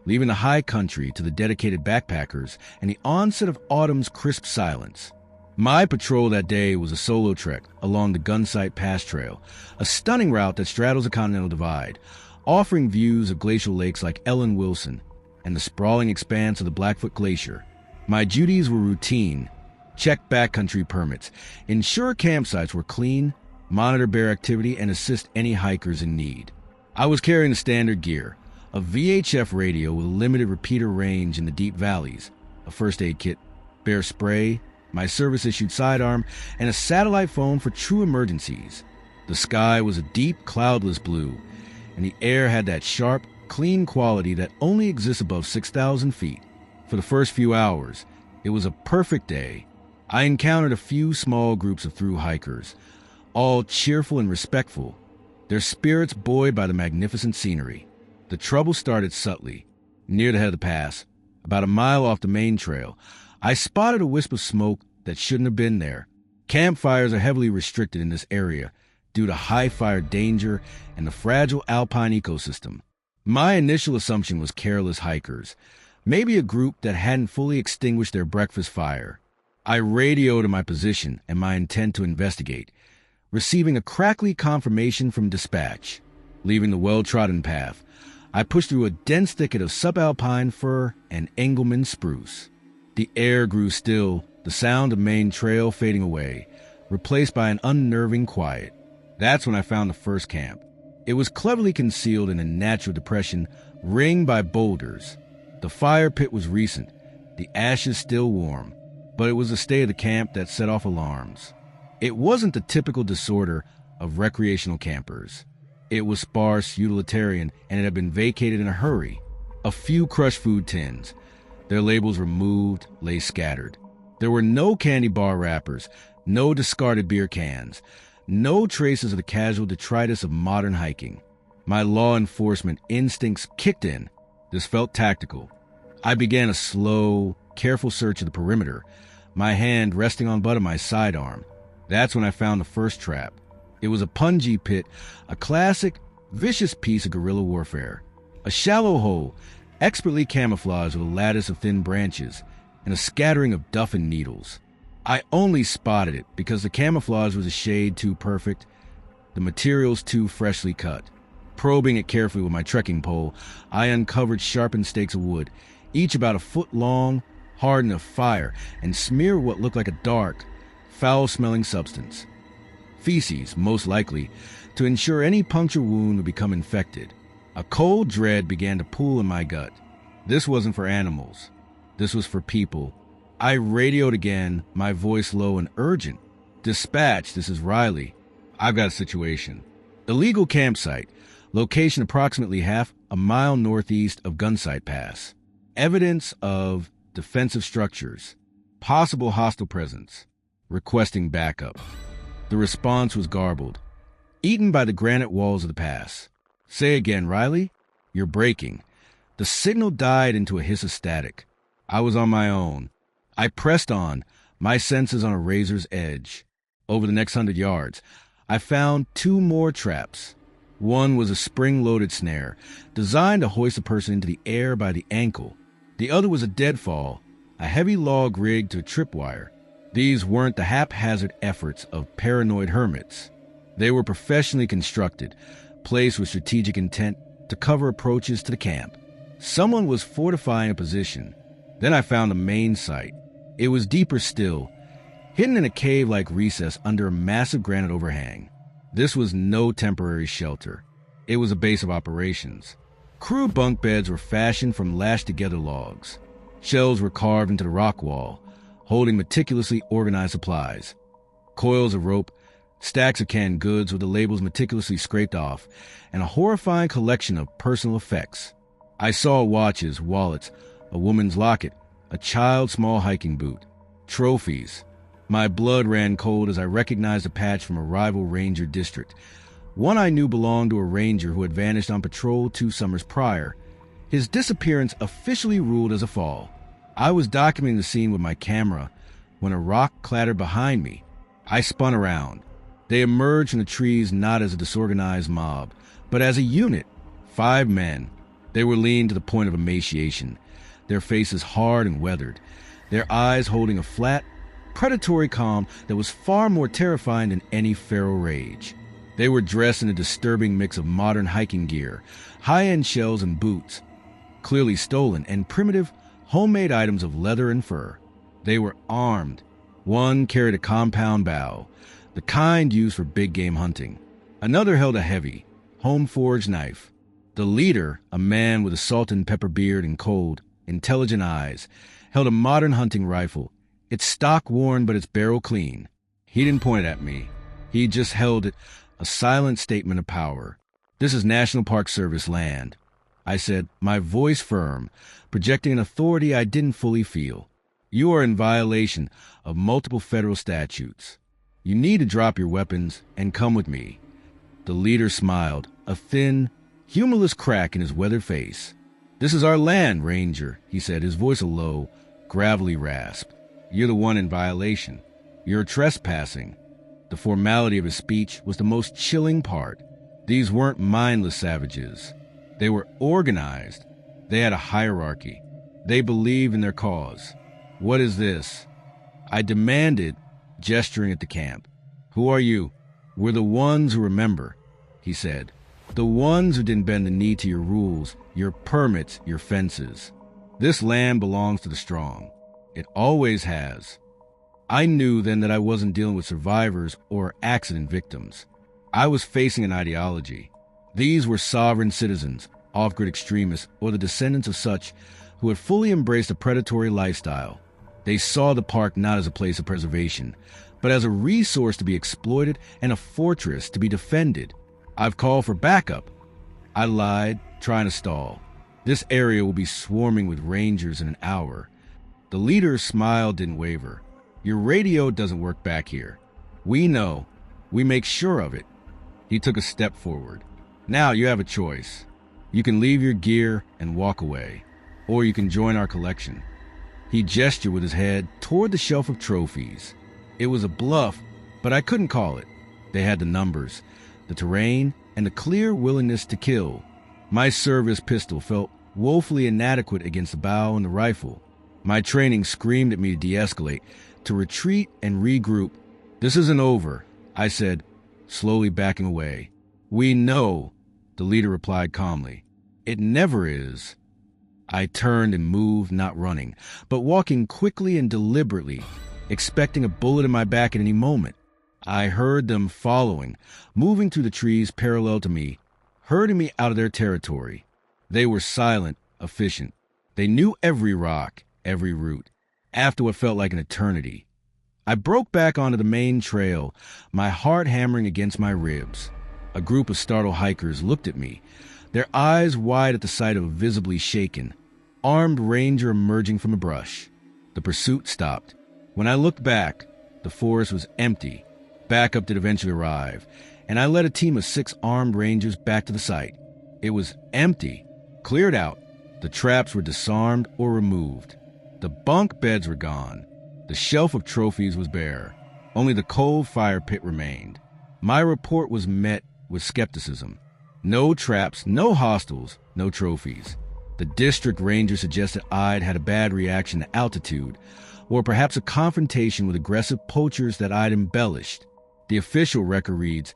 leaving the high country to the dedicated backpackers and the onset of autumn's crisp silence. My patrol that day was a solo trek along the Gunsight Pass Trail, a stunning route that straddles the Continental Divide, offering views of glacial lakes like Ellen Wilson and the sprawling expanse of the Blackfoot Glacier. My duties were routine: check backcountry permits, ensure campsites were clean, monitor bear activity, and assist any hikers in need. I was carrying the standard gear: a VHF radio with a limited repeater range in the deep valleys, a first aid kit, bear spray, my service-issued sidearm, and a satellite phone for true emergencies. The sky was a deep, cloudless blue, and the air had that sharp, clean quality that only exists above 6,000 feet. For the first few hours, it was a perfect day. I encountered a few small groups of through hikers, all cheerful and respectful, their spirits buoyed by the magnificent scenery. The trouble started subtly. Near the head of the pass, about a mile off the main trail, I spotted a wisp of smoke that shouldn't have been there. Campfires are heavily restricted in this area due to high fire danger and the fragile alpine ecosystem. My initial assumption was careless hikers, maybe a group that hadn't fully extinguished their breakfast fire. I radioed my position and my intent to investigate, receiving a crackly confirmation from dispatch. Leaving the well-trodden path, I pushed through a dense thicket of subalpine fir and Engelmann spruce. The air grew still, the sound of main trail fading away, replaced by an unnerving quiet. That's when I found the first camp. It was cleverly concealed in a natural depression ringed by boulders. The fire pit was recent, the ashes still warm, but it was the state of the camp that set off alarms. It wasn't the typical disorder of recreational campers. It was sparse, utilitarian, and it had been vacated in a hurry. A few crushed food tins, their labels removed, lay scattered. There were no candy bar wrappers, no discarded beer cans, no traces of the casual detritus of modern hiking. My law enforcement instincts kicked in. This felt tactical. I began a slow, careful search of the perimeter, my hand resting on the butt of my sidearm. That's when I found the first trap. It was a punji pit, a classic, vicious piece of guerrilla warfare. A shallow hole, expertly camouflaged with a lattice of thin branches and a scattering of duff and needles. I only spotted it because the camouflage was a shade too perfect, the materials too freshly cut. Probing it carefully with my trekking pole, I uncovered sharpened stakes of wood, each about a foot long, hardened of fire, and smeared what looked like a dark, foul-smelling substance. Feces, most likely, to ensure any puncture wound would become infected. A cold dread began to pool in my gut. This wasn't for animals. This was for people. I radioed again, my voice low and urgent. "Dispatch, this is Riley. I've got a situation. Illegal campsite, location approximately half a mile northeast of Gunsight Pass. Evidence of defensive structures. Possible hostile presence. Requesting backup." The response was garbled, eaten by the granite walls of the pass. "Say again, Riley? You're breaking." The signal died into a hiss of static. I was on my own. I pressed on, my senses on a razor's edge. Over the next 100 yards, I found 2 more traps. One was a spring-loaded snare, designed to hoist a person into the air by the ankle. The other was a deadfall, a heavy log rigged to a tripwire. These weren't the haphazard efforts of paranoid hermits. They were professionally constructed, placed with strategic intent to cover approaches to the camp. Someone was fortifying a position. Then I found the main site. It was deeper still, hidden in a cave-like recess under a massive granite overhang. This was no temporary shelter. It was a base of operations. Crew bunk beds were fashioned from lashed-together logs. Shelves were carved into the rock wall, holding meticulously organized supplies. Coils of rope, stacks of canned goods with the labels meticulously scraped off, and a horrifying collection of personal effects. I saw watches, wallets, a woman's locket, a child's small hiking boot, trophies. My blood ran cold as I recognized a patch from a rival ranger district. One I knew belonged to a ranger who had vanished on patrol 2 summers prior. His disappearance officially ruled as a fall. I was documenting the scene with my camera when a rock clattered behind me. I spun around. They emerged from the trees not as a disorganized mob, but as a unit, 5 men. They were lean to the point of emaciation, their faces hard and weathered, their eyes holding a flat, predatory calm that was far more terrifying than any feral rage. They were dressed in a disturbing mix of modern hiking gear, high-end shells and boots, clearly stolen, and primitive, homemade items of leather and fur. They were armed. One carried a compound bow, the kind used for big game hunting. Another held a heavy, home-forged knife. The leader, a man with a salt and pepper beard and cold, intelligent eyes, held a modern hunting rifle, its stock worn but its barrel clean. He didn't point it at me. He just held it, a silent statement of power. "This is National Park Service land," I said, my voice firm, projecting an authority I didn't fully feel. "You are in violation of multiple federal statutes. You need to drop your weapons and come with me." The leader smiled, a thin, humorless crack in his weathered face. "This is our land, Ranger," he said, his voice a low, gravelly rasp. "You're the one in violation. You're trespassing." The formality of his speech was the most chilling part. These weren't mindless savages. They were organized. They had a hierarchy. They believed in their cause. "What is this?" I demanded, gesturing at the camp. "Who are you?" "We're the ones who remember," he said. "The ones who didn't bend the knee to your rules, your permits, your fences. This land belongs to the strong. It always has." I knew then that I wasn't dealing with survivors or accident victims. I was facing an ideology. These were sovereign citizens, off-grid extremists, or the descendants of such who had fully embraced a predatory lifestyle. They saw the park not as a place of preservation, but as a resource to be exploited and a fortress to be defended. "I've called for backup." I lied, trying to stall. "This area will be swarming with rangers in an hour." The leader's smile didn't waver. "Your radio doesn't work back here. We know. We make sure of it." He took a step forward. "Now you have a choice. You can leave your gear and walk away, or you can join our collection." He gestured with his head toward the shelf of trophies. It was a bluff, but I couldn't call it. They had the numbers, the terrain, and the clear willingness to kill. My service pistol felt woefully inadequate against the bow and the rifle. My training screamed at me to de-escalate, to retreat and regroup. "This isn't over," I said, slowly backing away. "We know," the leader replied calmly. "It never is." I turned and moved, not running, but walking quickly and deliberately, expecting a bullet in my back at any moment. I heard them following, moving through the trees parallel to me, herding me out of their territory. They were silent, efficient. They knew every rock, every route, after what felt like an eternity. I broke back onto the main trail, my heart hammering against my ribs. A group of startled hikers looked at me, their eyes wide at the sight of a visibly shaken, armed ranger emerging from the brush. The pursuit stopped. When I looked back, the forest was empty. Backup did eventually arrive, and I led a team of 6 armed rangers back to the site. It was empty, cleared out. The traps were disarmed or removed. The bunk beds were gone. The shelf of trophies was bare. Only the cold fire pit remained. My report was met with skepticism. No traps, no hostels, no trophies. The district ranger suggested I'd had a bad reaction to altitude, or perhaps a confrontation with aggressive poachers that I'd embellished. The official record reads,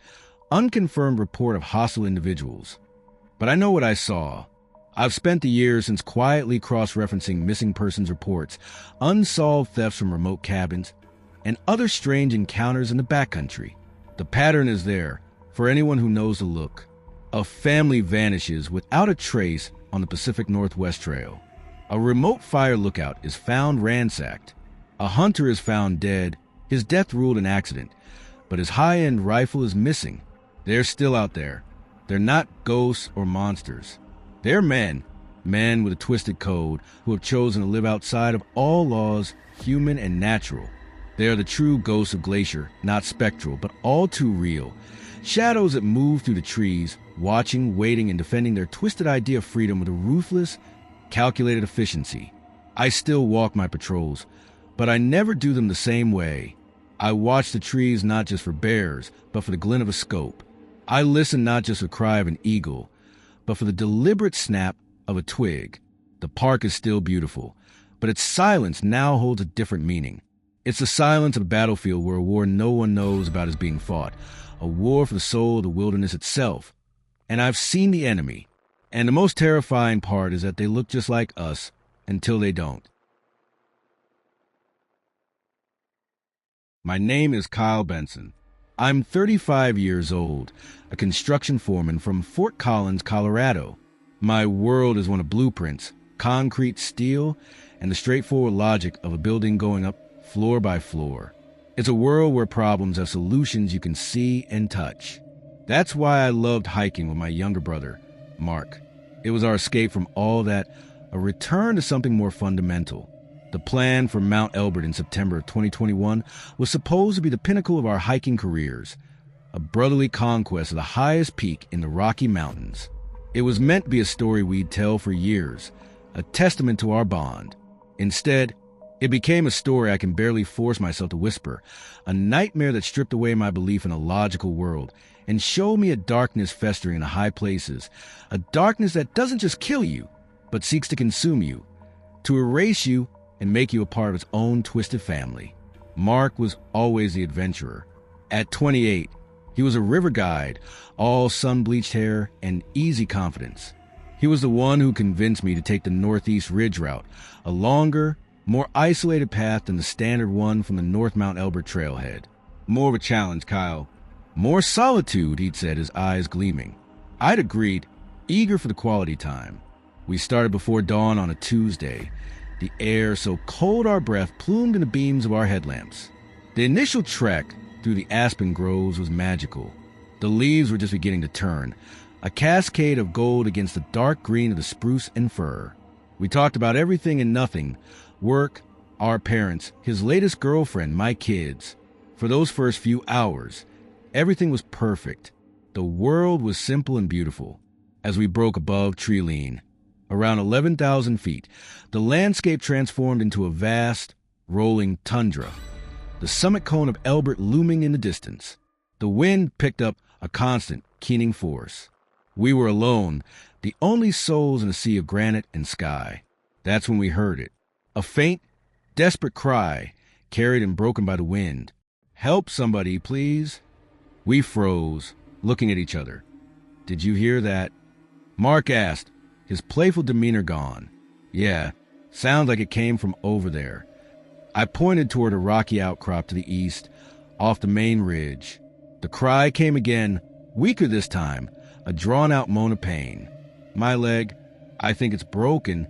unconfirmed report of hostile individuals. But I know what I saw. I've spent the years since quietly cross-referencing missing persons reports, unsolved thefts from remote cabins, and other strange encounters in the backcountry. The pattern is there, for anyone who knows the look. A family vanishes without a trace on the Pacific Northwest Trail. A remote fire lookout is found ransacked. A hunter is found dead, his death ruled an accident, but his high-end rifle is missing. They're still out there. They're not ghosts or monsters. They're men with a twisted code who have chosen to live outside of all laws, human and natural. They are the true ghosts of Glacier, not spectral, but all too real. Shadows that move through the trees, watching, waiting, and defending their twisted idea of freedom with a ruthless, calculated efficiency. I still walk my patrols, but I never do them the same way. I watch the trees not just for bears, but for the glint of a scope. I listen not just for the cry of an eagle, but for the deliberate snap of a twig. The park is still beautiful, but its silence now holds a different meaning. It's the silence of a battlefield where a war no one knows about is being fought, a war for the soul of the wilderness itself. And I've seen the enemy, and the most terrifying part is that they look just like us until they don't. My name is Kyle Benson. I'm 35 years old, a construction foreman from Fort Collins, Colorado. My world is one of blueprints, concrete, steel, and the straightforward logic of a building going up floor by floor. It's a world where problems have solutions you can see and touch. That's why I loved hiking with my younger brother, Mark. It was our escape from all that, a return to something more fundamental. The plan for Mount Elbert in September of 2021 was supposed to be the pinnacle of our hiking careers, a brotherly conquest of the highest peak in the Rocky Mountains. It was meant to be a story we'd tell for years, a testament to our bond. Instead, it became a story I can barely force myself to whisper, a nightmare that stripped away my belief in a logical world and showed me a darkness festering in the high places, a darkness that doesn't just kill you, but seeks to consume you, to erase you and make you a part of its own twisted family. Mark was always the adventurer. At 28, he was a river guide, all sun-bleached hair and easy confidence. He was the one who convinced me to take the Northeast Ridge route, a longer, more isolated path than the standard one from the North Mount Elbert trailhead. More of a challenge, Kyle. More solitude, he'd said, his eyes gleaming. I'd agreed, eager for the quality time. We started before dawn on a Tuesday, the air so cold our breath plumed in the beams of our headlamps. The initial trek through the aspen groves was magical. The leaves were just beginning to turn, a cascade of gold against the dark green of the spruce and fir. We talked about everything and nothing, work, our parents, his latest girlfriend, my kids. For those first few hours, everything was perfect. The world was simple and beautiful. As we broke above Treeline, around 11,000 feet, the landscape transformed into a vast, rolling tundra, the summit cone of Elbert looming in the distance. The wind picked up a constant, keening force. We were alone, the only souls in a sea of granite and sky. That's when we heard it. A faint, desperate cry, carried and broken by the wind. "Help somebody, please." We froze, looking at each other. "Did you hear that?" Mark asked, his playful demeanor gone. "Yeah, sounds like it came from over there." I pointed toward a rocky outcrop to the east, off the main ridge. The cry came again, weaker this time, a drawn-out moan of pain. "My leg, I think it's broken."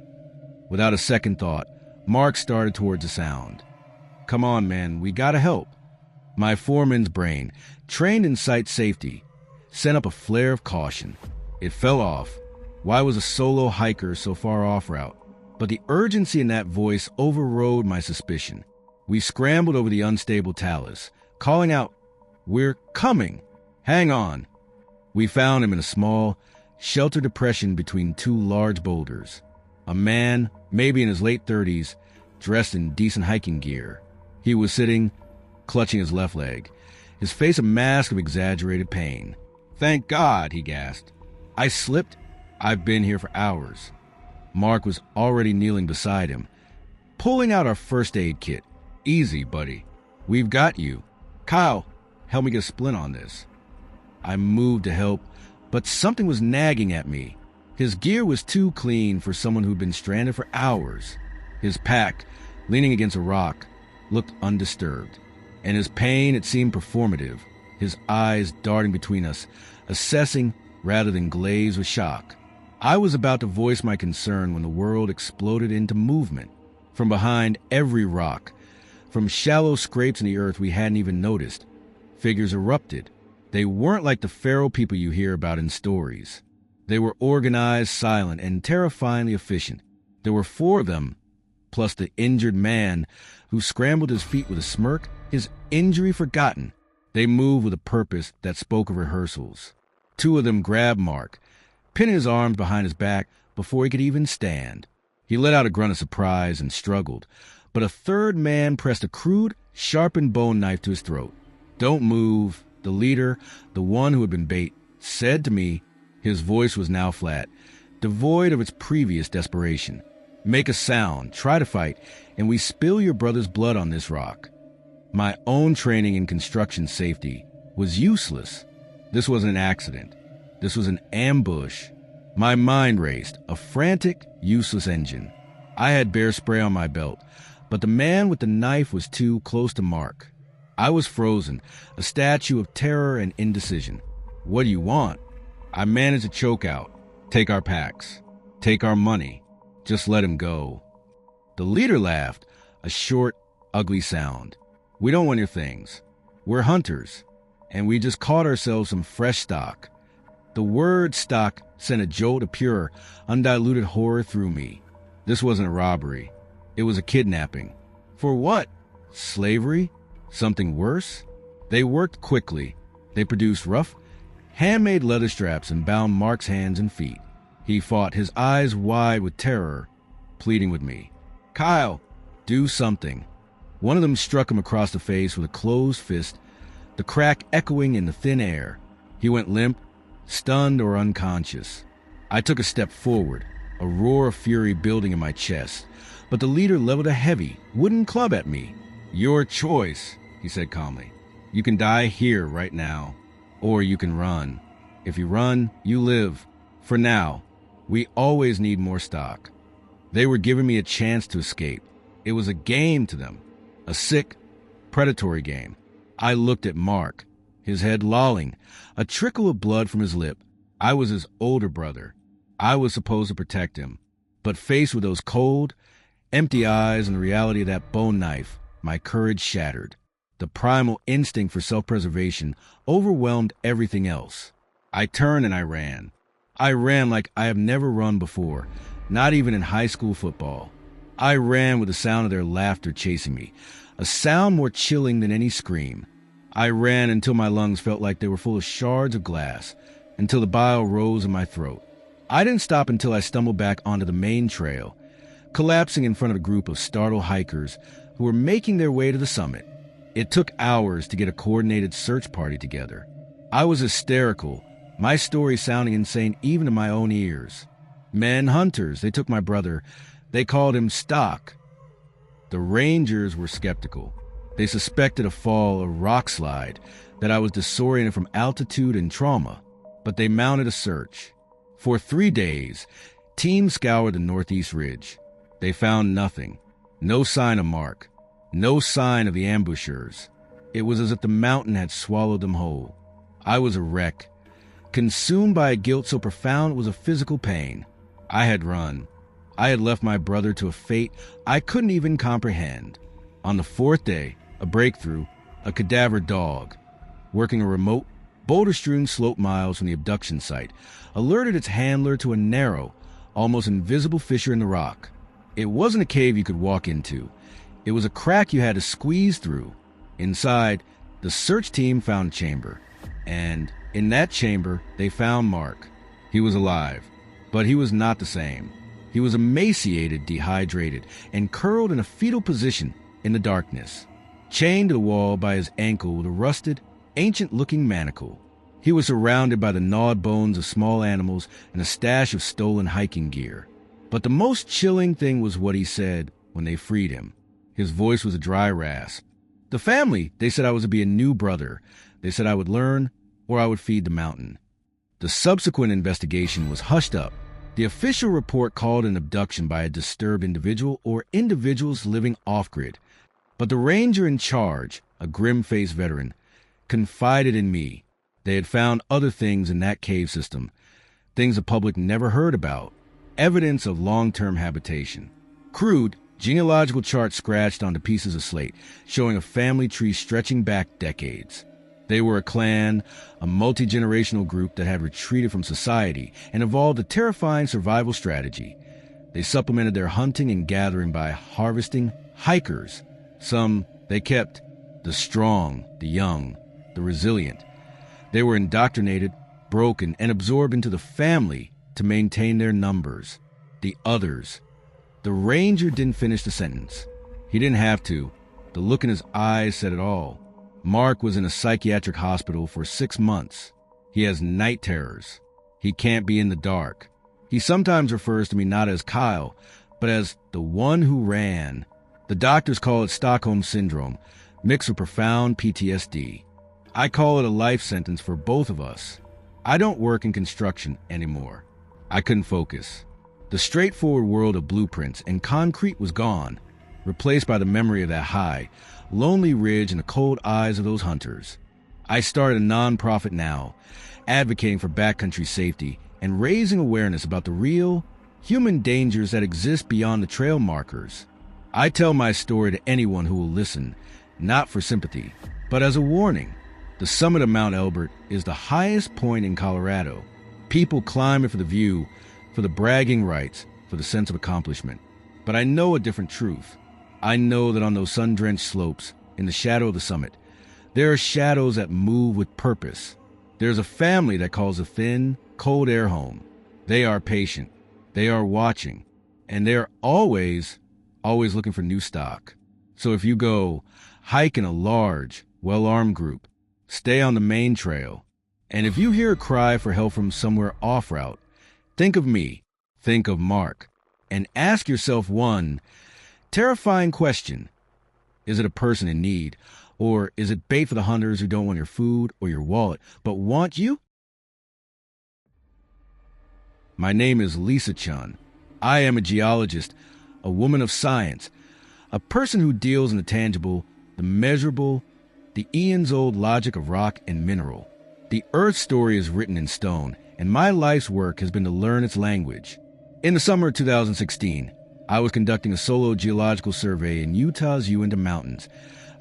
Without a second thought, Mark started towards the sound. "Come on, man, we gotta help." My foreman's brain, trained in sight safety, sent up a flare of caution. It fell off. Why was a solo hiker so far off route? But the urgency in that voice overrode my suspicion. We scrambled over the unstable talus, calling out, "We're coming! Hang on!" We found him in a small, sheltered depression between two large boulders. A man, maybe in his late 30s, dressed in decent hiking gear. He was sitting, clutching his left leg, his face a mask of exaggerated pain. "Thank God," he gasped. "I slipped. I've been here for hours." Mark was already kneeling beside him, pulling out our first aid kit. "Easy, buddy. We've got you. Kyle, help me get a splint on this." I moved to help, but something was nagging at me. His gear was too clean for someone who'd been stranded for hours. His pack, leaning against a rock, looked undisturbed, and his pain, it seemed performative, his eyes darting between us, assessing rather than glazed with shock. I was about to voice my concern when the world exploded into movement. From behind every rock, from shallow scrapes in the earth we hadn't even noticed, figures erupted. They weren't like the feral people you hear about in stories. They were organized, silent, and terrifyingly efficient. There were 4 of them, plus the injured man who scrambled his feet with a smirk, his injury forgotten. They moved with a purpose that spoke of rehearsals. 2 of them grabbed Mark, pinning his arms behind his back before he could even stand. He let out a grunt of surprise and struggled, but a 3rd man pressed a crude, sharpened bone knife to his throat. "Don't move," the leader, the one who had been bait, said to me. His voice was now flat, devoid of its previous desperation. "Make a sound, try to fight, and we spill your brother's blood on this rock." My own training in construction safety was useless. This wasn't an accident. This was an ambush. My mind raced, a frantic, useless engine. I had bear spray on my belt, but the man with the knife was too close to Mark. I was frozen, a statue of terror and indecision. "What do you want?" I managed to choke out. "Take our packs. Take our money. Just let him go." The leader laughed, a short, ugly sound. "We don't want your things. We're hunters, and we just caught ourselves some fresh stock." The word stock sent a jolt of pure, undiluted horror through me. This wasn't a robbery. It was a kidnapping. For what? Slavery? Something worse? They worked quickly. They produced rough, handmade leather straps and bound Mark's hands and feet. He fought, his eyes wide with terror, pleading with me. "Kyle, do something." One of them struck him across the face with a closed fist, the crack echoing in the thin air. He went limp, stunned or unconscious. I took a step forward, a roar of fury building in my chest, but the leader leveled a heavy, wooden club at me. "Your choice," he said calmly. "You can die here right now, or you can run. If you run, you live. For now, we always need more stock." They were giving me a chance to escape. It was a game to them, a sick, predatory game. I looked at Mark, his head lolling, a trickle of blood from his lip. I was his older brother. I was supposed to protect him. But faced with those cold, empty eyes and the reality of that bone knife, my courage shattered. The primal instinct for self-preservation overwhelmed everything else. I turned and I ran. I ran like I have never run before, not even in high school football. I ran with the sound of their laughter chasing me, a sound more chilling than any scream. I ran until my lungs felt like they were full of shards of glass, until the bile rose in my throat. I didn't stop until I stumbled back onto the main trail, collapsing in front of a group of startled hikers who were making their way to the summit. It took hours to get a coordinated search party together. I was hysterical, my story sounding insane even to my own ears. Men hunters, they took my brother. They called him Stock. The Rangers were skeptical. They suspected a fall, a rock slide, that I was disoriented from altitude and trauma. But they mounted a search. For 3 days, teams scoured the northeast ridge. They found nothing. No sign of Mark. No sign of the ambushers. It was as if the mountain had swallowed them whole. I was a wreck, consumed by a guilt so profound it was a physical pain. I had run. I had left my brother to a fate I couldn't even comprehend. On the 4th day, a breakthrough, a cadaver dog, working a remote, boulder-strewn slope miles from the abduction site, alerted its handler to a narrow, almost invisible fissure in the rock. It wasn't a cave you could walk into. It was a crack you had to squeeze through. Inside, the search team found a chamber. And in that chamber, they found Mark. He was alive, but he was not the same. He was emaciated, dehydrated, and curled in a fetal position in the darkness, chained to the wall by his ankle with a rusted, ancient-looking manacle. He was surrounded by the gnawed bones of small animals and a stash of stolen hiking gear. But the most chilling thing was what he said when they freed him. His voice was a dry rasp. The family, they said I was to be a new brother. They said I would learn or I would feed the mountain. The subsequent investigation was hushed up. The official report called an abduction by a disturbed individual or individuals living off-grid. But the ranger in charge, a grim-faced veteran, confided in me. They had found other things in that cave system, things the public never heard about, evidence of long-term habitation. Crude, genealogical charts scratched onto pieces of slate, showing a family tree stretching back decades. They were a clan, a multi-generational group that had retreated from society and evolved a terrifying survival strategy. They supplemented their hunting and gathering by harvesting hikers. Some they kept, the strong, the young, the resilient. They were indoctrinated, broken, and absorbed into the family to maintain their numbers. The others. The ranger didn't finish the sentence. He didn't have to. The look in his eyes said it all. Mark was in a psychiatric hospital for 6 months. He has night terrors. He can't be in the dark. He sometimes refers to me not as Kyle, but as the one who ran. The doctors call it Stockholm Syndrome, mixed with profound PTSD. I call it a life sentence for both of us. I don't work in construction anymore. I couldn't focus. The straightforward world of blueprints and concrete was gone, replaced by the memory of that high, lonely ridge and the cold eyes of those hunters. I started a nonprofit now, advocating for backcountry safety and raising awareness about the real, human dangers that exist beyond the trail markers. I tell my story to anyone who will listen, not for sympathy, but as a warning. The summit of Mount Elbert is the highest point in Colorado. People climb it for the view, for the bragging rights, for the sense of accomplishment. But I know a different truth. I know that on those sun-drenched slopes, in the shadow of the summit, there are shadows that move with purpose. There's a family that calls a thin, cold air home. They are patient. They are watching. And they are always looking for new stock. So if you go hike in a large, well-armed group, stay on the main trail, and if you hear a cry for help from somewhere off-route, think of me, think of Mark, and ask yourself one terrifying question. Is it a person in need, or is it bait for the hunters who don't want your food or your wallet, but want you? My name is Lisa Chun. I am a geologist, a woman of science, a person who deals in the tangible, the measurable, the eons-old logic of rock and mineral. The Earth story is written in stone, and my life's work has been to learn its language. In the summer of 2016, I was conducting a solo geological survey in Utah's Uinta Mountains,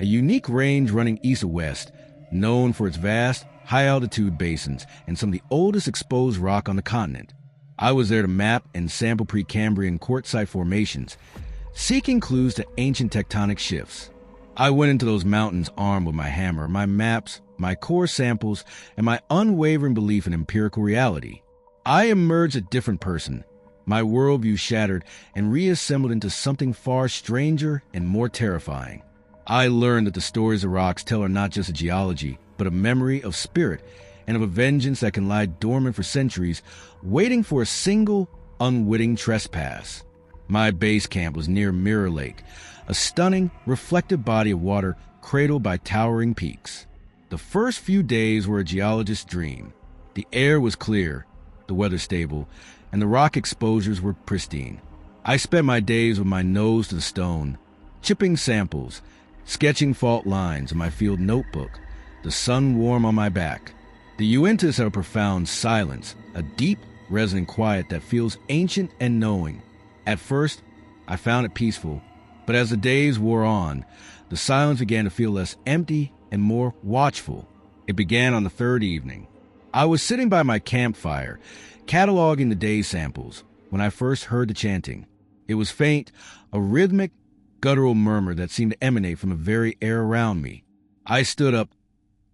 a unique range running east of west, known for its vast, high-altitude basins and some of the oldest exposed rock on the continent. I was there to map and sample Precambrian quartzite formations, seeking clues to ancient tectonic shifts. I went into those mountains armed with my hammer, my maps, my core samples, and my unwavering belief in empirical reality. I emerged a different person, my worldview shattered and reassembled into something far stranger and more terrifying. I learned that the stories the rocks tell are not just a geology, but a memory of spirit and of a vengeance that can lie dormant for centuries, waiting for a single, unwitting trespass. My base camp was near Mirror Lake, a stunning, reflective body of water cradled by towering peaks. The first few days were a geologist's dream. The air was clear, the weather stable, and the rock exposures were pristine. I spent my days with my nose to the stone, chipping samples, sketching fault lines in my field notebook, the sun warm on my back. The Uintas have a profound silence, a deep, resonant quiet that feels ancient and knowing. At first, I found it peaceful, but as the days wore on, the silence began to feel less empty and more watchful. It began on the third evening. I was sitting by my campfire, cataloging the day's samples, when I first heard the chanting. It was faint, a rhythmic, guttural murmur that seemed to emanate from the very air around me. I stood up,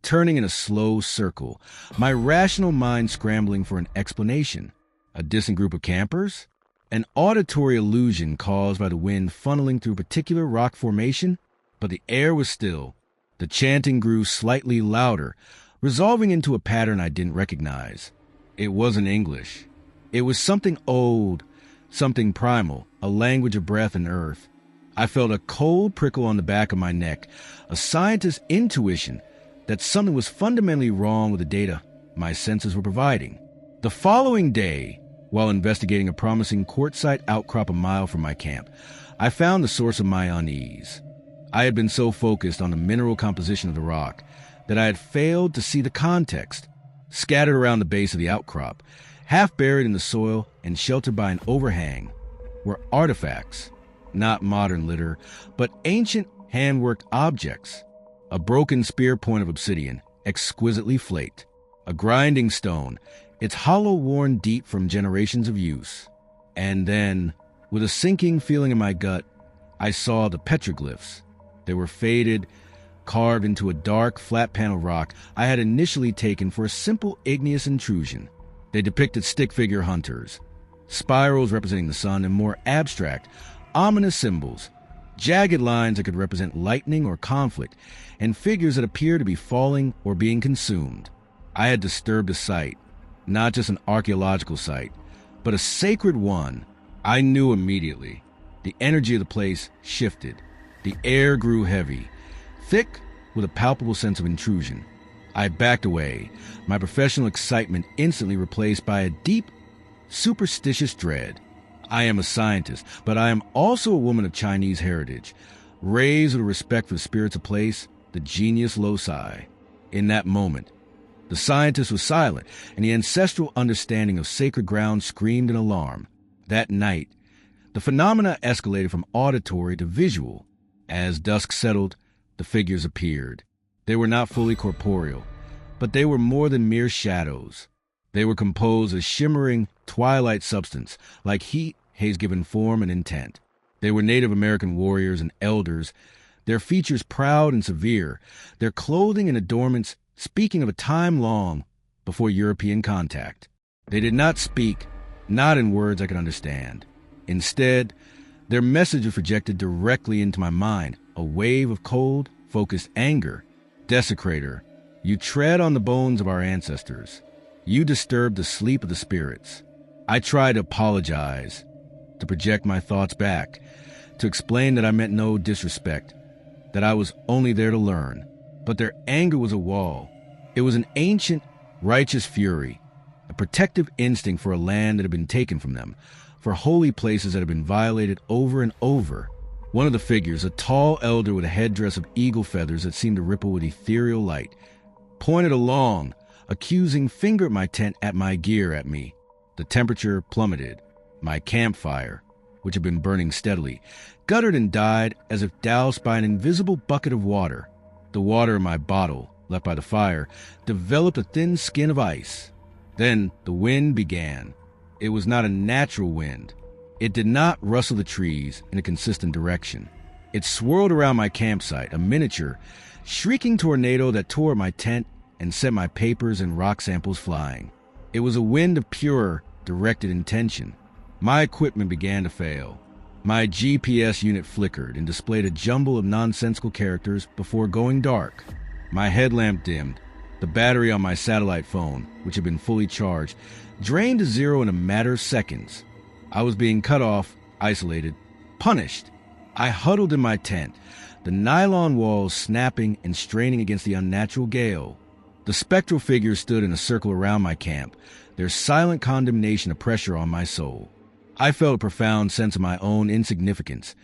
turning in a slow circle, my rational mind scrambling for an explanation. A distant group of campers? An auditory illusion caused by the wind funneling through a particular rock formation? But the air was still. The chanting grew slightly louder, resolving into a pattern I didn't recognize. It wasn't English. It was something old, something primal, a language of breath and earth. I felt a cold prickle on the back of my neck, a scientist's intuition that something was fundamentally wrong with the data my senses were providing. The following day, while investigating a promising quartzite outcrop a mile from my camp, I found the source of my unease. I had been so focused on the mineral composition of the rock that I had failed to see the context. Scattered around the base of the outcrop, half buried in the soil and sheltered by an overhang, were artifacts, not modern litter, but ancient hand-worked objects. A broken spear point of obsidian, exquisitely flaked. A grinding stone, its hollow worn deep from generations of use. And then, with a sinking feeling in my gut, I saw the petroglyphs. They were faded, carved into a dark, flat-paneled rock I had initially taken for a simple igneous intrusion. They depicted stick-figure hunters, spirals representing the sun, and more abstract, ominous symbols, jagged lines that could represent lightning or conflict, and figures that appeared to be falling or being consumed. I had disturbed a site, not just an archaeological site, but a sacred one. I knew immediately. The energy of the place shifted. The air grew heavy, thick with a palpable sense of intrusion. I backed away, my professional excitement instantly replaced by a deep, superstitious dread. I am a scientist, but I am also a woman of Chinese heritage, raised with a respect for the spirits of place, the genius loci. In that moment, the scientist was silent, and the ancestral understanding of sacred ground screamed in alarm. That night, the phenomena escalated from auditory to visual. As dusk settled, the figures appeared. They were not fully corporeal, but they were more than mere shadows. They were composed of shimmering twilight substance, like heat has given form and intent. They were Native American warriors and elders, their features proud and severe, their clothing and adornments speaking of a time long before European contact. They did not speak, not in words I could understand. Instead, their message was projected directly into my mind, a wave of cold, focused anger. Desecrator, you tread on the bones of our ancestors. You disturb the sleep of the spirits. I tried to apologize, to project my thoughts back, to explain that I meant no disrespect, that I was only there to learn. But their anger was a wall. It was an ancient, righteous fury, a protective instinct for a land that had been taken from them, for holy places that had been violated over and over. One of the figures, a tall elder with a headdress of eagle feathers that seemed to ripple with ethereal light, pointed a long, accusing finger at my tent, at my gear, at me. The temperature plummeted. My campfire, which had been burning steadily, guttered and died as if doused by an invisible bucket of water. The water in my bottle, left by the fire, developed a thin skin of ice. Then the wind began. It was not a natural wind. It did not rustle the trees in a consistent direction. It swirled around my campsite, a miniature, shrieking tornado that tore at my tent and sent my papers and rock samples flying. It was a wind of pure, directed intention. My equipment began to fail. My GPS unit flickered and displayed a jumble of nonsensical characters before going dark. My headlamp dimmed. The battery on my satellite phone, which had been fully charged, drained to zero in a matter of seconds. I was being cut off, isolated, punished. I huddled in my tent, the nylon walls snapping and straining against the unnatural gale. The spectral figures stood in a circle around my camp, their silent condemnation of pressure on my soul. I felt a profound sense of my own insignificance,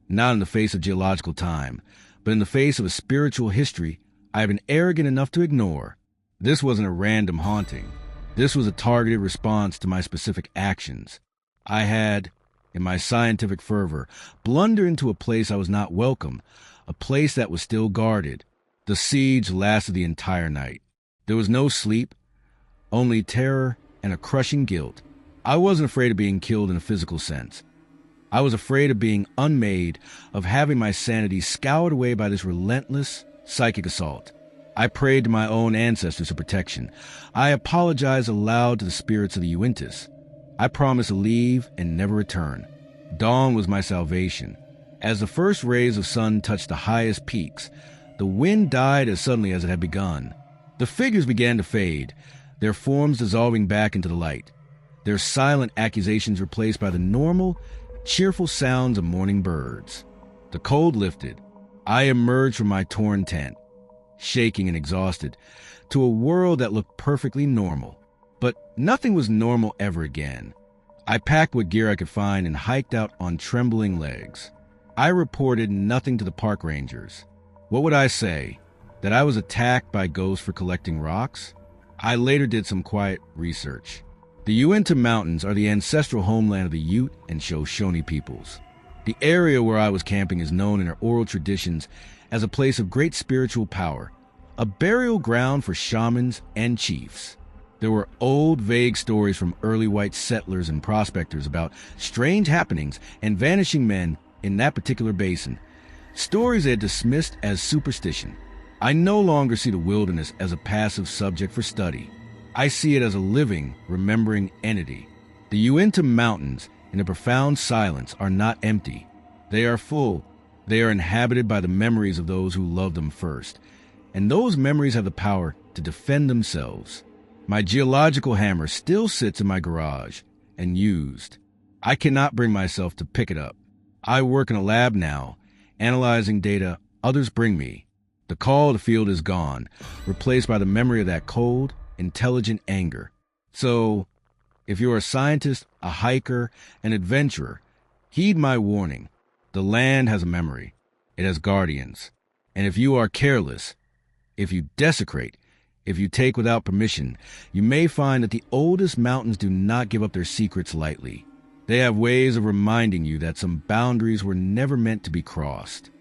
not in the face of geological time, but in the face of a spiritual history I have been arrogant enough to ignore. This wasn't a random haunting. This was a targeted response to my specific actions. I had, in my scientific fervor, blundered into a place I was not welcome, a place that was still guarded. The siege lasted the entire night. There was no sleep, only terror and a crushing guilt. I wasn't afraid of being killed in a physical sense. I was afraid of being unmade, of having my sanity scoured away by this relentless psychic assault. I prayed to my own ancestors for protection. I apologized aloud to the spirits of the Uintas. I promised to leave and never return. Dawn was my salvation. As the first rays of sun touched the highest peaks, The wind died as suddenly as it had begun. The figures began to fade, their forms dissolving back into the light, their silent accusations replaced by the normal, cheerful sounds of morning birds. The cold lifted. I emerged from my torn tent, shaking and exhausted, to a world that looked perfectly normal. But nothing was normal ever again. I packed what gear I could find and hiked out on trembling legs. I reported nothing to the park rangers. What would I say? That I was attacked by ghosts for collecting rocks? I later did some quiet research. The Uinta Mountains are the ancestral homeland of the Ute and Shoshone peoples. The area where I was camping is known in our oral traditions as a place of great spiritual power, a burial ground for shamans and chiefs. There were old, vague stories from early white settlers and prospectors about strange happenings and vanishing men in that particular basin, stories they had dismissed as superstition. I no longer see the wilderness as a passive subject for study. I see it as a living, remembering entity. The Uinta Mountains, in a profound silence, are not empty. They are full. They are inhabited by the memories of those who loved them first, and those memories have the power to defend themselves. My geological hammer still sits in my garage and used. I cannot bring myself to pick it up. I work in a lab now, analyzing data others bring me. The call to the field is gone, replaced by the memory of that cold, intelligent anger. So, if you're a scientist, a hiker, an adventurer, heed my warning. The land has a memory. It has guardians. And if you are careless, if you desecrate, if you take without permission, you may find that the oldest mountains do not give up their secrets lightly. They have ways of reminding you that some boundaries were never meant to be crossed.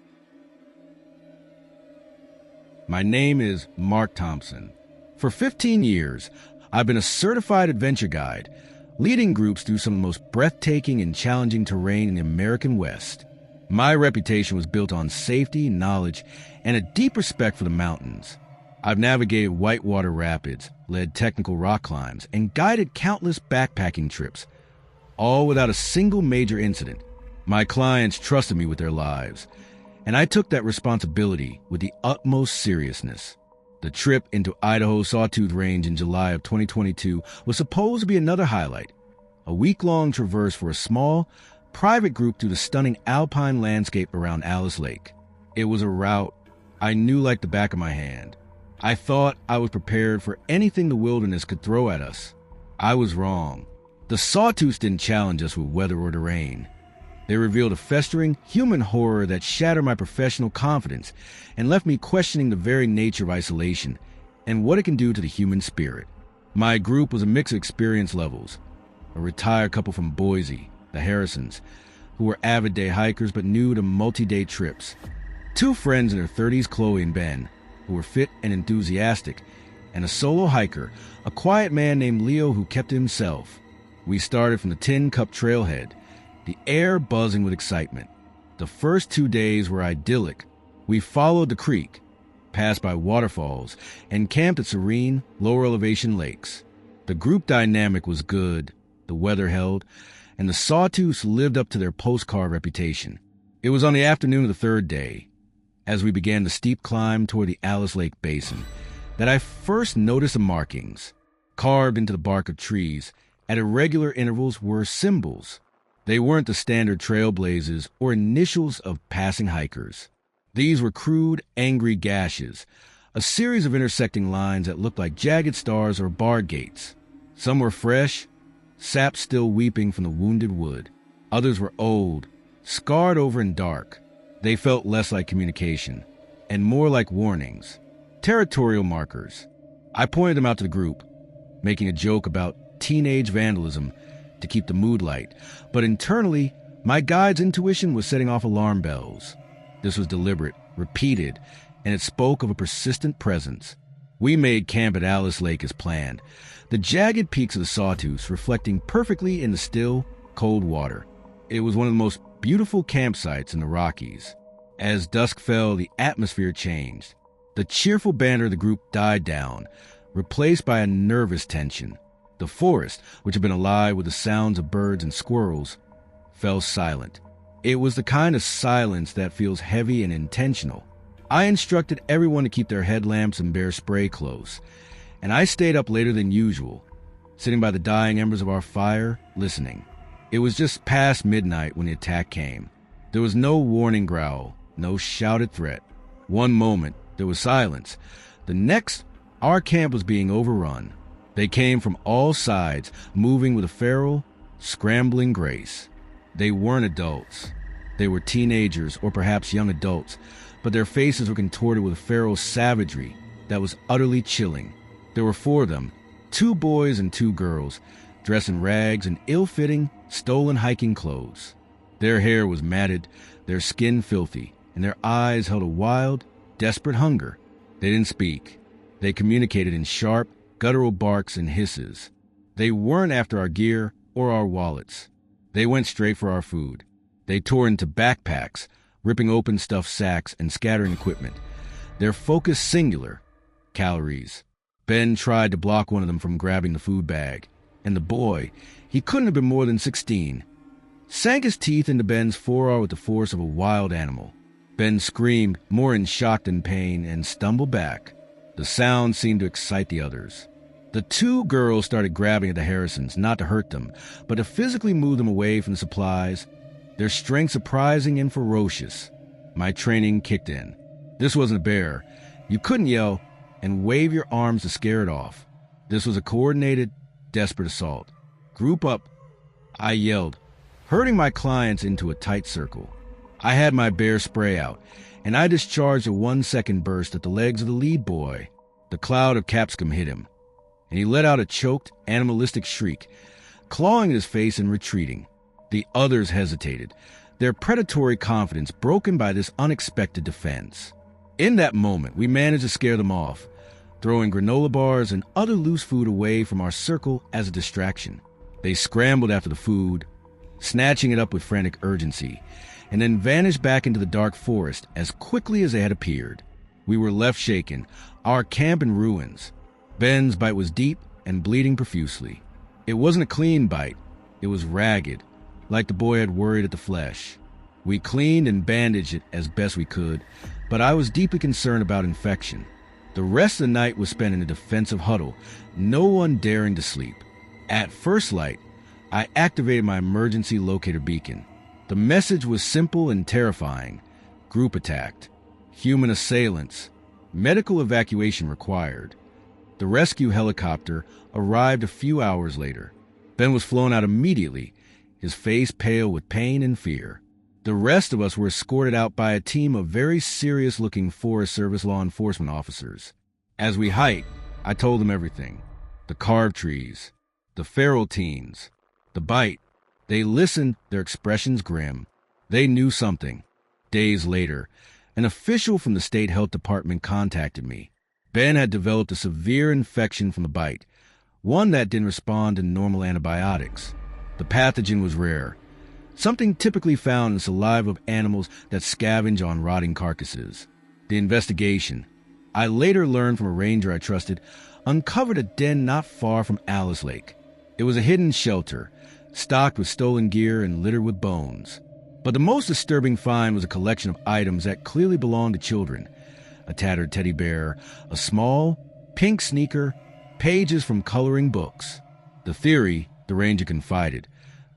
My name is Mark Thompson. For 15 years, I've been a certified adventure guide, leading groups through some of the most breathtaking and challenging terrain in the American West. My reputation was built on safety, knowledge, and a deep respect for the mountains. I've navigated whitewater rapids, led technical rock climbs, and guided countless backpacking trips, all without a single major incident. My clients trusted me with their lives, and I took that responsibility with the utmost seriousness. The trip into Idaho Sawtooth Range in July of 2022 was supposed to be another highlight, a week-long traverse for a small, private group through the stunning alpine landscape around Alice Lake. It was a route I knew like the back of my hand. I thought I was prepared for anything the wilderness could throw at us. I was wrong. The Sawtooths didn't challenge us with weather or terrain. They revealed a festering human horror that shattered my professional confidence and left me questioning the very nature of isolation and what it can do to the human spirit. My group was a mix of experience levels. A retired couple from Boise, the Harrisons, who were avid day hikers but new to multi-day trips. Two friends in their 30s, Chloe and Ben, who were fit and enthusiastic, and a solo hiker, a quiet man named Leo who kept to himself. We started from the Tin Cup Trailhead, the air buzzing with excitement. The first 2 days were idyllic. We followed the creek, passed by waterfalls, and camped at serene, lower elevation lakes. The group dynamic was good, the weather held, and the Sawtooths lived up to their postcard reputation. It was on the afternoon of the third day, as we began the steep climb toward the Alice Lake Basin, that I first noticed the markings. Carved into the bark of trees, at irregular intervals, were symbols. They weren't the standard trailblazes or initials of passing hikers. These were crude, angry gashes, a series of intersecting lines that looked like jagged stars or barred gates. Some were fresh, sap still weeping from the wounded wood. Others were old, scarred over and dark. They felt less like communication and more like warnings, territorial markers. I pointed them out to the group, making a joke about teenage vandalism to keep the mood light, but internally, my guide's intuition was setting off alarm bells. This was deliberate, repeated, and it spoke of a persistent presence. We made camp at Alice Lake as planned, the jagged peaks of the Sawtooths reflecting perfectly in the still, cold water. It was one of the most beautiful campsites in the Rockies. As dusk fell, the atmosphere changed. The cheerful banter of the group died down, replaced by a nervous tension. The forest, which had been alive with the sounds of birds and squirrels, fell silent. It was the kind of silence that feels heavy and intentional. I instructed everyone to keep their headlamps and bear spray close, and I stayed up later than usual, sitting by the dying embers of our fire, listening. It was just past midnight when the attack came. There was no warning growl, no shouted threat. One moment, there was silence. The next, our camp was being overrun. They came from all sides, moving with a feral, scrambling grace. They weren't adults. They were teenagers or perhaps young adults, but their faces were contorted with a feral savagery that was utterly chilling. There were 4 of them, 2 boys and 2 girls, dressed in rags and ill-fitting, stolen hiking clothes. Their hair was matted, their skin filthy, and their eyes held a wild, desperate hunger. They didn't speak. They communicated in sharp, guttural barks and hisses. They weren't after our gear or our wallets. They went straight for our food. They tore into backpacks, ripping open stuffed sacks and scattering equipment. Their focus singular: calories. Ben tried to block one of them from grabbing the food bag, and the boy, he couldn't have been more than 16, sank his teeth into Ben's forearm with the force of a wild animal. Ben screamed, more in shock than pain, and stumbled back. The sound seemed to excite the others. The 2 girls started grabbing at the Harrisons, not to hurt them, but to physically move them away from the supplies, their strength surprising and ferocious. My training kicked in. This wasn't a bear. You couldn't yell and wave your arms to scare it off. This was a coordinated, desperate assault. Group up, I yelled, herding my clients into a tight circle. I had my bear spray out, and I discharged a 1-second burst at the legs of the lead boy. The cloud of capsicum hit him, and he let out a choked, animalistic shriek, clawing at his face and retreating. The others hesitated, their predatory confidence broken by this unexpected defense. In that moment, we managed to scare them off, throwing granola bars and other loose food away from our circle as a distraction. They scrambled after the food, snatching it up with frantic urgency, and then vanished back into the dark forest as quickly as they had appeared. We were left shaken, our camp in ruins. Ben's bite was deep and bleeding profusely. It wasn't a clean bite. It was ragged, like the boy had worried at the flesh. We cleaned and bandaged it as best we could, but I was deeply concerned about infection. The rest of the night was spent in a defensive huddle, no one daring to sleep. At first light, I activated my emergency locator beacon. The message was simple and terrifying. Group attacked. Human assailants. Medical evacuation required. The rescue helicopter arrived a few hours later. Ben was flown out immediately, his face pale with pain and fear. The rest of us were escorted out by a team of very serious-looking Forest Service law enforcement officers. As we hiked, I told them everything. The carved trees, the feral teens, the bite. They listened, their expressions grim. They knew something. Days later, an official from the state health department contacted me. Ben had developed a severe infection from the bite, one that didn't respond to normal antibiotics. The pathogen was rare, something typically found in saliva of animals that scavenge on rotting carcasses. The investigation, I later learned from a ranger I trusted, uncovered a den not far from Alice Lake. It was a hidden shelter, stocked with stolen gear and littered with bones. But the most disturbing find was a collection of items that clearly belonged to children. A tattered teddy bear, a small, pink sneaker, pages from coloring books. The theory, the ranger confided,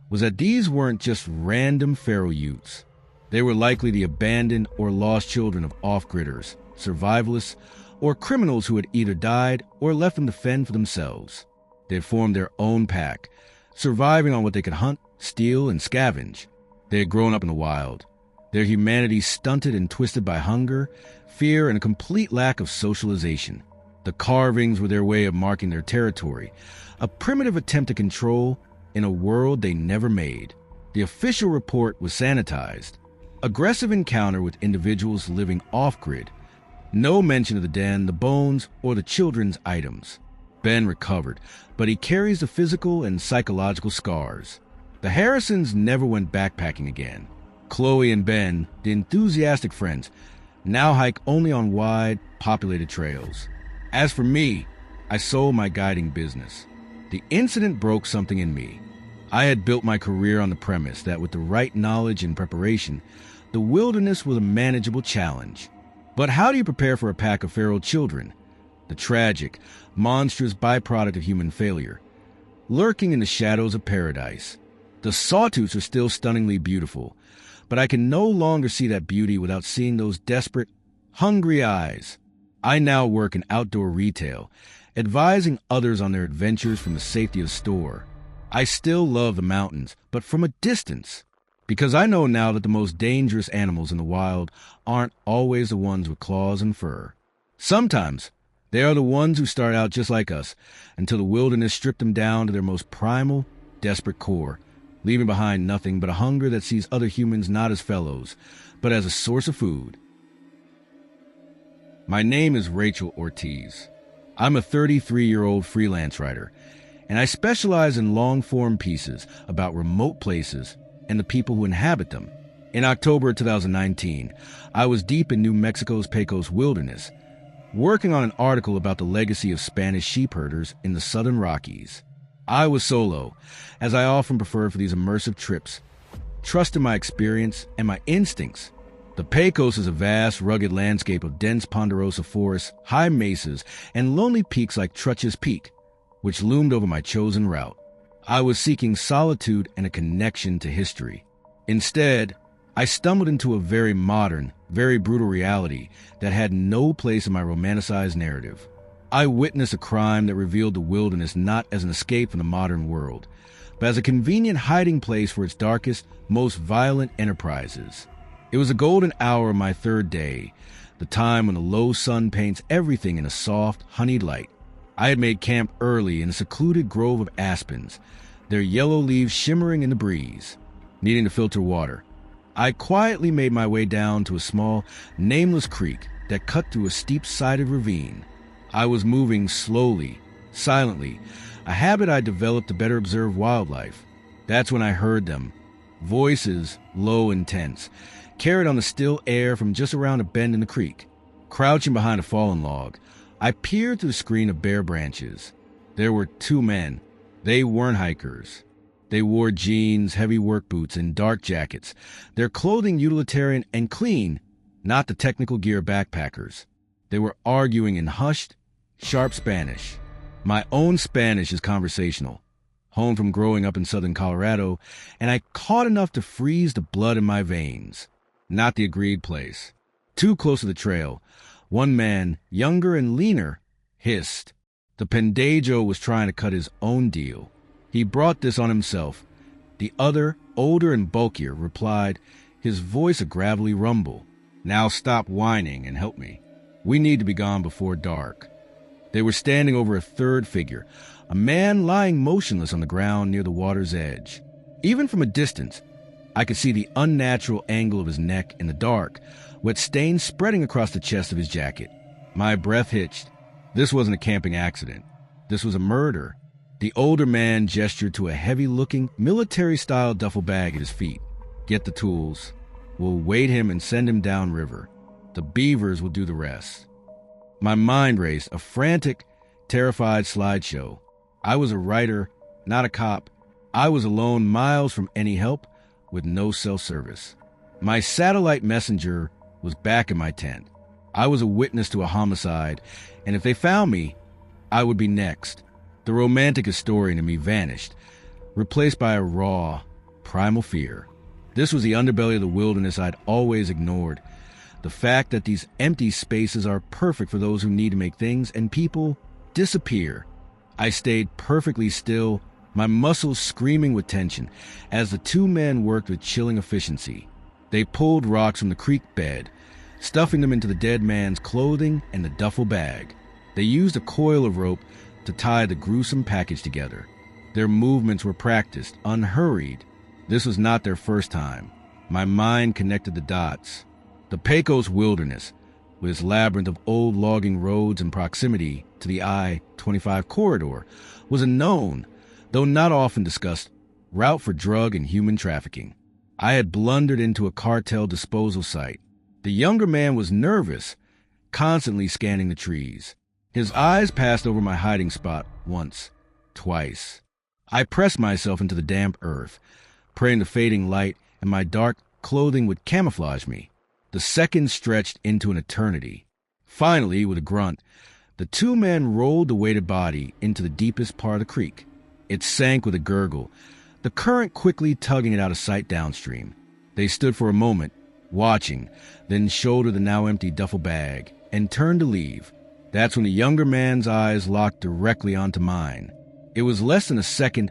was that these weren't just random feral youths. They were likely the abandoned or lost children of off-gridders, survivalists, or criminals who had either died or left them to fend for themselves. They had formed their own pack, surviving on what they could hunt, steal, and scavenge. They had grown up in the wild, their humanity stunted and twisted by hunger, fear, and a complete lack of socialization. The carvings were their way of marking their territory, a primitive attempt to control in a world they never made. The official report was sanitized. Aggressive encounter with individuals living off-grid. No mention of the den, the bones, or the children's items. Ben recovered, but he carries the physical and psychological scars. The Harrisons never went backpacking again. Chloe and Ben, the enthusiastic friends, now hike only on wide, populated trails. As for me, I sold my guiding business. The incident broke something in me. I had built my career on the premise that with the right knowledge and preparation, the wilderness was a manageable challenge. But how do you prepare for a pack of feral children? The tragic, monstrous byproduct of human failure. Lurking in the shadows of paradise. The sawtooths are still stunningly beautiful, but I can no longer see that beauty without seeing those desperate, hungry eyes. I now work in outdoor retail, advising others on their adventures from the safety of the store. I still love the mountains, but from a distance, because I know now that the most dangerous animals in the wild aren't always the ones with claws and fur. Sometimes they are the ones who start out just like us, until the wilderness stripped them down to their most primal, desperate core, leaving behind nothing but a hunger that sees other humans not as fellows, but as a source of food. My name is Rachel Ortiz. I'm a 33-year-old freelance writer, and I specialize in long-form pieces about remote places and the people who inhabit them. In October 2019, I was deep in New Mexico's Pecos wilderness, working on an article about the legacy of Spanish sheep herders in the Southern Rockies. I was solo, as I often prefer for these immersive trips, trusting my experience and my instincts. The Pecos is a vast, rugged landscape of dense ponderosa forests, high mesas, and lonely peaks like Trutch's Peak, which loomed over my chosen route. I was seeking solitude and a connection to history. Instead, I stumbled into a very modern, very brutal reality that had no place in my romanticized narrative. I witnessed a crime that revealed the wilderness not as an escape from the modern world, but as a convenient hiding place for its darkest, most violent enterprises. It was a golden hour of my third day, the time when the low sun paints everything in a soft, honeyed light. I had made camp early in a secluded grove of aspens, their yellow leaves shimmering in the breeze. Needing to filter water, I quietly made my way down to a small, nameless creek that cut through a steep-sided ravine. I was moving slowly, silently, a habit I developed to better observe wildlife. That's when I heard them, voices low and tense, carried on the still air from just around a bend in the creek. Crouching behind a fallen log, I peered through the screen of bare branches. There were two men. They weren't hikers. They wore jeans, heavy work boots, and dark jackets, their clothing utilitarian and clean, not the technical gear backpackers. They were arguing in hushed, sharp Spanish. My own Spanish is conversational, honed from growing up in southern Colorado, and I caught enough to freeze the blood in my veins. Not the agreed place. Too close to the trail, one man, younger and leaner, hissed. The pendejo was trying to cut his own deal. He brought this on himself. The other, older and bulkier, replied, his voice a gravelly rumble. Now stop whining and help me. We need to be gone before dark. They were standing over a third figure, a man lying motionless on the ground near the water's edge. Even from a distance, I could see the unnatural angle of his neck in the dark, wet stains spreading across the chest of his jacket. My breath hitched. This wasn't a camping accident. This was a murder. The older man gestured to a heavy-looking, military-style duffel bag at his feet. Get the tools. We'll weight him and send him downriver. The beavers will do the rest. My mind raced, a frantic, terrified slideshow. I was a writer, not a cop. I was alone miles from any help, with no self-service. My satellite messenger was back in my tent. I was a witness to a homicide, and if they found me, I would be next. The romantic historian in me vanished, replaced by a raw, primal fear. This was the underbelly of the wilderness I'd always ignored. The fact that these empty spaces are perfect for those who need to make things and people disappear. I stayed perfectly still, my muscles screaming with tension, as the two men worked with chilling efficiency. They pulled rocks from the creek bed, stuffing them into the dead man's clothing and the duffel bag. They used a coil of rope to tie the gruesome package together. Their movements were practiced, unhurried. This was not their first time. My mind connected the dots. The Pecos wilderness, with its labyrinth of old logging roads in proximity to the I-25 corridor, was a known, though not often discussed, route for drug and human trafficking. I had blundered into a cartel disposal site. The younger man was nervous, constantly scanning the trees. His eyes passed over my hiding spot once, twice. I pressed myself into the damp earth, praying the fading light and my dark clothing would camouflage me. The seconds stretched into an eternity. Finally, with a grunt, the two men rolled the weighted body into the deepest part of the creek. It sank with a gurgle, the current quickly tugging it out of sight downstream. They stood for a moment, watching, then shouldered the now empty duffel bag and turned to leave. That's when the younger man's eyes locked directly onto mine. It was less than a second,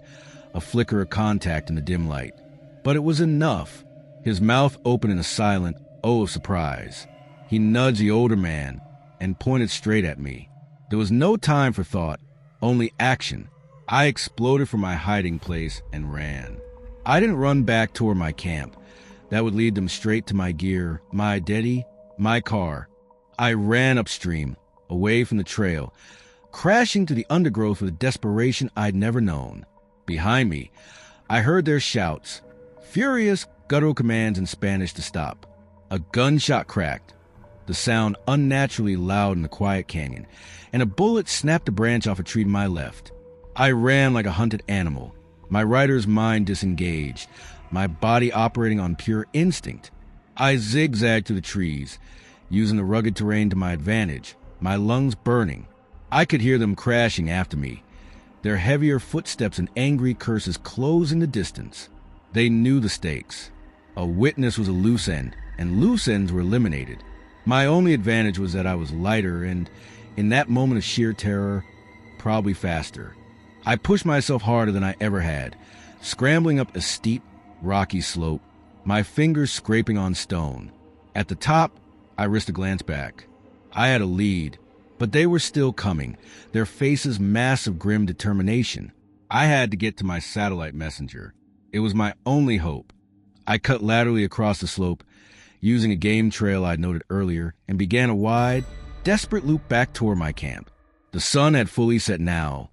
a flicker of contact in the dim light. But it was enough. His mouth opened in a silent oh of surprise. He nudged the older man and pointed straight at me. There was no time for thought, only action. I exploded from my hiding place and ran. I didn't run back toward my camp. That would lead them straight to my gear, my identity, my car. I ran upstream, away from the trail, crashing to the undergrowth with a desperation I'd never known. Behind me, I heard their shouts, furious guttural commands in Spanish to stop. A gunshot cracked, the sound unnaturally loud in the quiet canyon, and a bullet snapped a branch off a tree to my left. I ran like a hunted animal, my rider's mind disengaged, my body operating on pure instinct. I zigzagged through the trees, using the rugged terrain to my advantage, my lungs burning. I could hear them crashing after me, their heavier footsteps and angry curses close in the distance. They knew the stakes. A witness was a loose end, and loose ends were eliminated. My only advantage was that I was lighter and, in that moment of sheer terror, probably faster. I pushed myself harder than I ever had, scrambling up a steep, rocky slope, my fingers scraping on stone. At the top, I risked a glance back. I had a lead, but they were still coming, their faces mass of grim determination. I had to get to my satellite messenger. It was my only hope. I cut laterally across the slope, using a game trail I'd noted earlier, and began a wide, desperate loop back toward my camp. The sun had fully set now,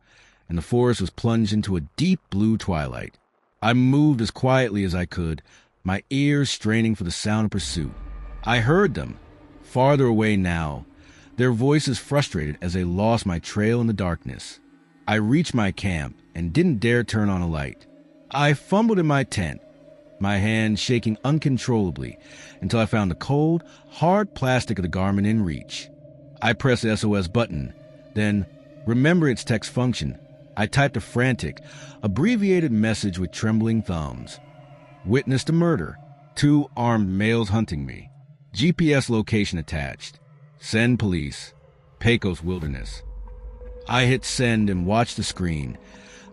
and the forest was plunged into a deep blue twilight. I moved as quietly as I could, my ears straining for the sound of pursuit. I heard them, farther away now, their voices frustrated as they lost my trail in the darkness. I reached my camp and didn't dare turn on a light. I fumbled in my tent, my hand shaking uncontrollably until I found the cold, hard plastic of the garment in reach. I pressed the SOS button, then, remembering its text function, I typed a frantic, abbreviated message with trembling thumbs. Witnessed a murder. 2 armed males hunting me. GPS location attached. Send police. Pecos Wilderness. I hit send and watched the screen,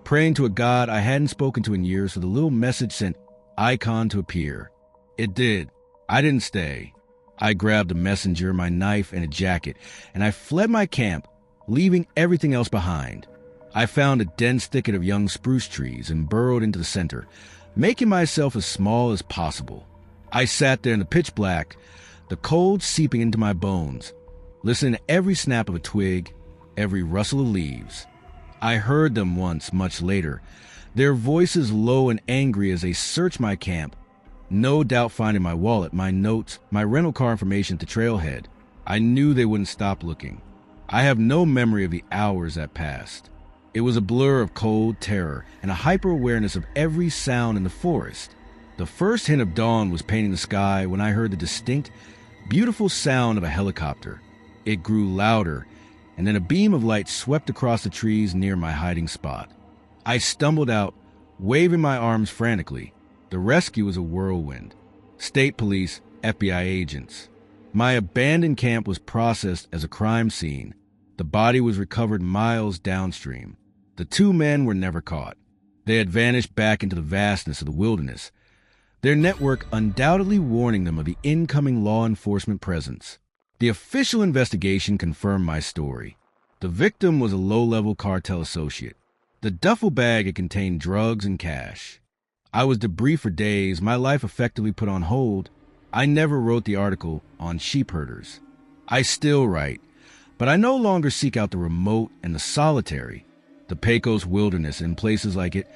praying to a god I hadn't spoken to in years for the little message sent icon to appear. It did. I didn't stay. I grabbed a messenger, my knife, and a jacket, and I fled my camp, leaving everything else behind. I found a dense thicket of young spruce trees and burrowed into the center, making myself as small as possible. I sat there in the pitch black, the cold seeping into my bones, listening to every snap of a twig, every rustle of leaves. I heard them once, much later, their voices low and angry as they searched my camp, no doubt finding my wallet, my notes, my rental car information at the trailhead. I knew they wouldn't stop looking. I have no memory of the hours that passed. It was a blur of cold terror and a hyper-awareness of every sound in the forest. The first hint of dawn was painting the sky when I heard the distinct, beautiful sound of a helicopter. It grew louder, and then a beam of light swept across the trees near my hiding spot. I stumbled out, waving my arms frantically. The rescue was a whirlwind. State police, FBI agents. My abandoned camp was processed as a crime scene. The body was recovered miles downstream. The 2 men were never caught. They had vanished back into the vastness of the wilderness, their network undoubtedly warning them of the incoming law enforcement presence. The official investigation confirmed my story. The victim was a low-level cartel associate. The duffel bag had contained drugs and cash. I was debris for days, my life effectively put on hold. I never wrote the article on sheep herders. I still write, but I no longer seek out the remote and the solitary. The Pecos Wilderness and places like it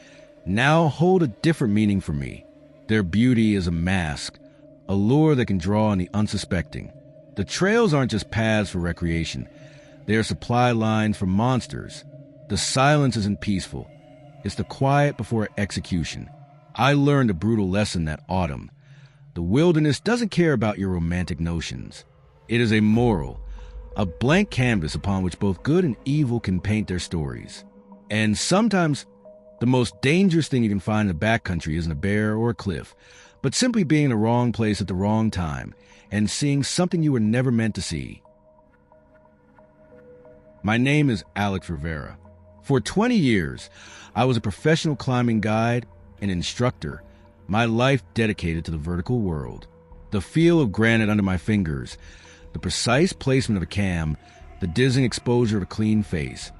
now hold a different meaning for me. Their beauty is a mask, a lure that can draw on the unsuspecting. The trails aren't just paths for recreation. They are supply lines for monsters. The silence isn't peaceful. It's the quiet before execution. I learned a brutal lesson that autumn. The wilderness doesn't care about your romantic notions. It is a moral, a blank canvas upon which both good and evil can paint their stories. And sometimes the most dangerous thing you can find in the backcountry isn't a bear or a cliff, but simply being in the wrong place at the wrong time and seeing something you were never meant to see. My name is Alex Rivera. For 20 years, I was a professional climbing guide and instructor, my life dedicated to the vertical world. The feel of granite under my fingers, the precise placement of a cam, the dizzying exposure of a clean face.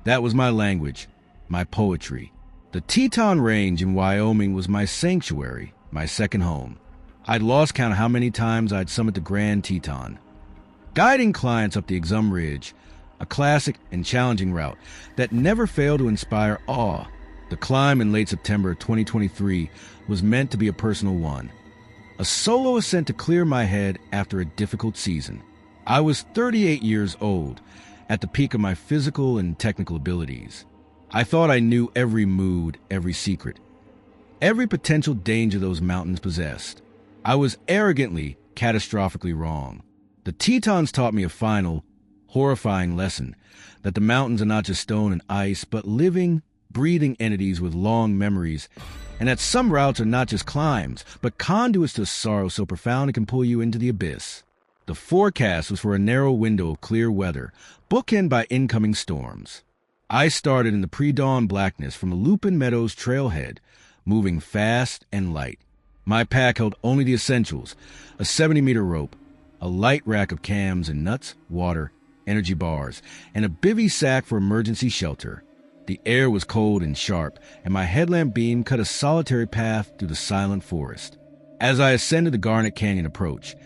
That was my language, my poetry. The Teton Range in Wyoming was my sanctuary, my second home. I'd lost count of how many times I'd summit the Grand Teton. Guiding clients up the Exum Ridge, a classic and challenging route that never failed to inspire awe. The climb in late September 2023 was meant to be a personal one. A solo ascent to clear my head after a difficult season. I was 38 years old, at the peak of my physical and technical abilities. I thought I knew every mood, every secret, every potential danger those mountains possessed. I was arrogantly, catastrophically wrong. The Tetons taught me a final, horrifying lesson, that the mountains are not just stone and ice, but living, breathing entities with long memories, and that some routes are not just climbs, but conduits to sorrow so profound it can pull you into the abyss. The forecast was for a narrow window of clear weather, bookended by incoming storms. I started in the pre-dawn blackness from the Lupin Meadows trailhead, moving fast and light. My pack held only the essentials, a 70-meter rope, a light rack of cams and nuts, water, energy bars, and a bivy sack for emergency shelter. The air was cold and sharp, and my headlamp beam cut a solitary path through the silent forest. As I ascended the Garnet Canyon approach,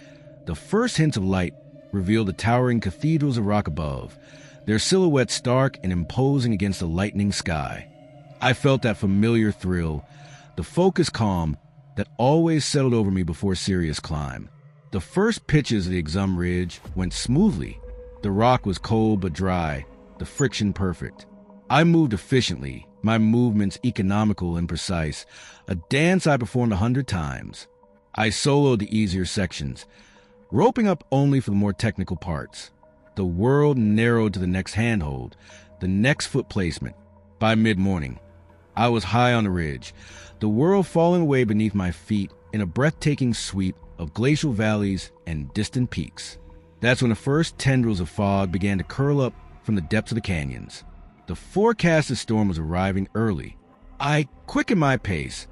the first hints of light revealed the towering cathedrals of rock above, their silhouettes stark and imposing against the lightening sky. I felt that familiar thrill, the focused calm that always settled over me before serious climb. The first pitches of the Exum Ridge went smoothly. The rock was cold but dry, the friction perfect. I moved efficiently, my movements economical and precise, a dance I performed 100 times. I soloed the easier sections, roping up only for the more technical parts. The world narrowed to the next handhold, the next foot placement. By mid-morning, I was high on the ridge, the world falling away beneath my feet in a breathtaking sweep of glacial valleys and distant peaks. That's when the first tendrils of fog began to curl up from the depths of the canyons. The forecasted storm was arriving early. I quickened my pace,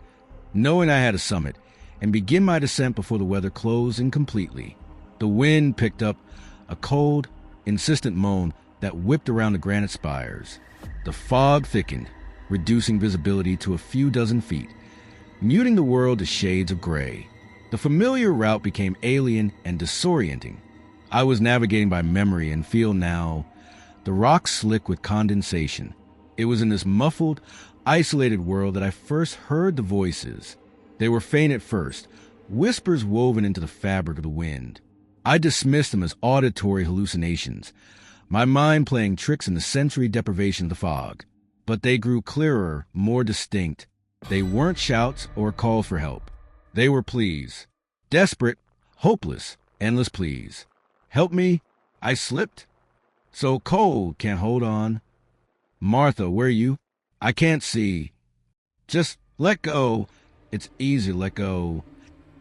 knowing I had to summit, and begin my descent before the weather closed in completely. The wind picked up a cold, insistent moan that whipped around the granite spires. The fog thickened, reducing visibility to a few dozen feet, muting the world to shades of gray. The familiar route became alien and disorienting. I was navigating by memory and feel now, the rocks slick with condensation. It was in this muffled, isolated world that I first heard the voices. They were faint at first, whispers woven into the fabric of the wind. I dismissed them as auditory hallucinations, my mind playing tricks in the sensory deprivation of the fog. But they grew clearer, more distinct. They weren't shouts or calls for help. They were pleas. Desperate, hopeless, endless pleas. Help me, I slipped. So cold, can't hold on. Martha, where are you? I can't see. Just let go. It's easy to let go.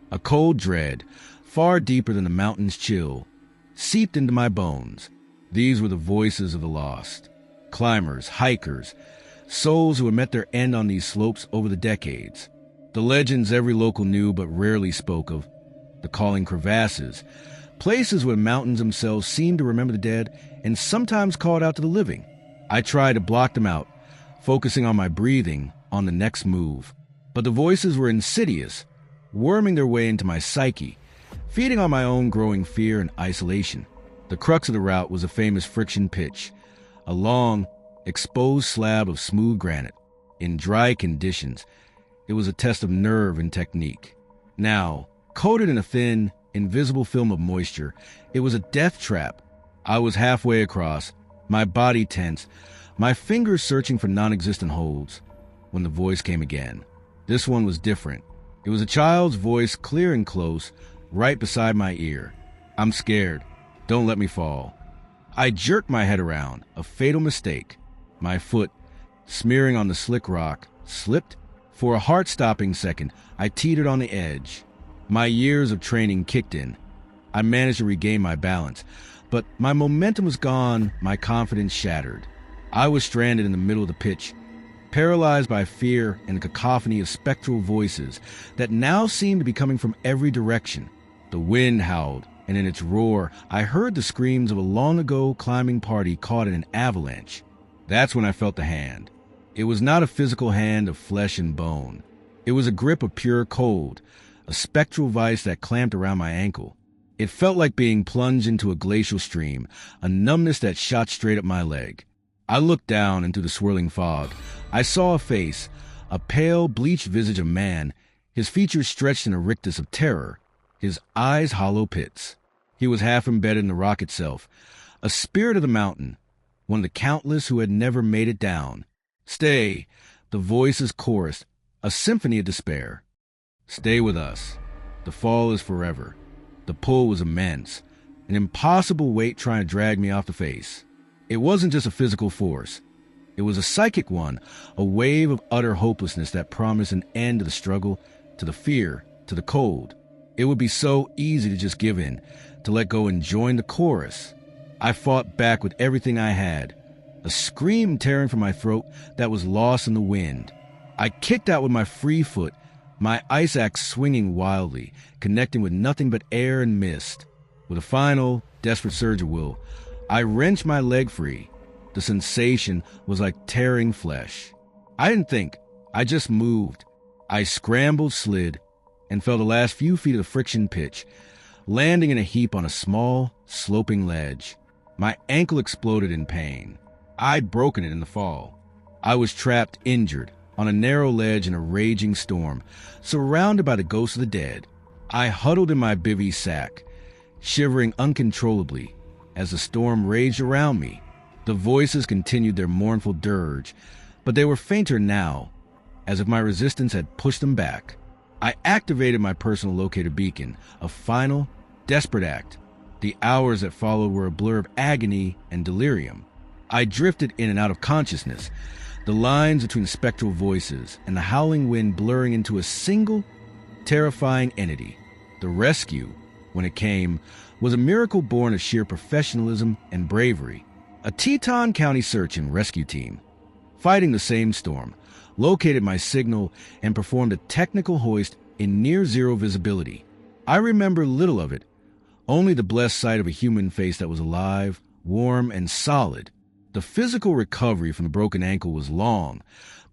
A cold dread, far deeper than the mountain's chill, seeped into my bones. These were the voices of the lost. Climbers, hikers, souls who had met their end on these slopes over the decades. The legends every local knew but rarely spoke of. The calling crevasses, places where mountains themselves seemed to remember the dead and sometimes called out to the living. I tried to block them out, focusing on my breathing, on the next move. But the voices were insidious, worming their way into my psyche, feeding on my own growing fear and isolation. The crux of the route was a famous friction pitch, a long, exposed slab of smooth granite. In dry conditions, it was a test of nerve and technique. Now, coated in a thin, invisible film of moisture, it was a death trap. I was halfway across, my body tense, my fingers searching for non-existent holds, when the voice came again. This one was different. It was a child's voice, clear and close, right beside my ear. "I'm scared. Don't let me fall." I jerked my head around, a fatal mistake. My foot, smearing on the slick rock, slipped. For a heart-stopping second, I teetered on the edge. My years of training kicked in. I managed to regain my balance, but my momentum was gone, my confidence shattered. I was stranded in the middle of the pitch, paralyzed by fear and a cacophony of spectral voices that now seemed to be coming from every direction. The wind howled, and in its roar, I heard the screams of a long-ago climbing party caught in an avalanche. That's when I felt the hand. It was not a physical hand of flesh and bone. It was a grip of pure cold, a spectral vice that clamped around my ankle. It felt like being plunged into a glacial stream, a numbness that shot straight up my leg. I looked down into the swirling fog. I saw a face, a pale, bleached visage of man, his features stretched in a rictus of terror, his eyes hollow pits. He was half embedded in the rock itself, a spirit of the mountain, one of the countless who had never made it down. "Stay," the voices chorused, a symphony of despair. "Stay with us. The fall is forever." The pull was immense, an impossible weight trying to drag me off the face. It wasn't just a physical force. It was a psychic one, a wave of utter hopelessness that promised an end to the struggle, to the fear, to the cold. It would be so easy to just give in, to let go and join the chorus. I fought back with everything I had, a scream tearing from my throat that was lost in the wind. I kicked out with my free foot, my ice axe swinging wildly, connecting with nothing but air and mist. With a final, desperate surge of will, I wrenched my leg free. The sensation was like tearing flesh. I didn't think, I just moved. I scrambled, slid, and fell the last few feet of the friction pitch, landing in a heap on a small, sloping ledge. My ankle exploded in pain. I'd broken it in the fall. I was trapped, injured, on a narrow ledge in a raging storm, surrounded by the ghosts of the dead. I huddled in my bivy sack, shivering uncontrollably as the storm raged around me. The voices continued their mournful dirge, but they were fainter now, as if my resistance had pushed them back. I activated my personal locator beacon, a final, desperate act. The hours that followed were a blur of agony and delirium. I drifted in and out of consciousness, the lines between the spectral voices and the howling wind blurring into a single, terrifying entity. The rescue, when it came, was a miracle born of sheer professionalism and bravery. A Teton County search and rescue team, fighting the same storm, located my signal and performed a technical hoist in near-zero visibility. I remember little of it, only the blessed sight of a human face that was alive, warm, and solid. The physical recovery from the broken ankle was long,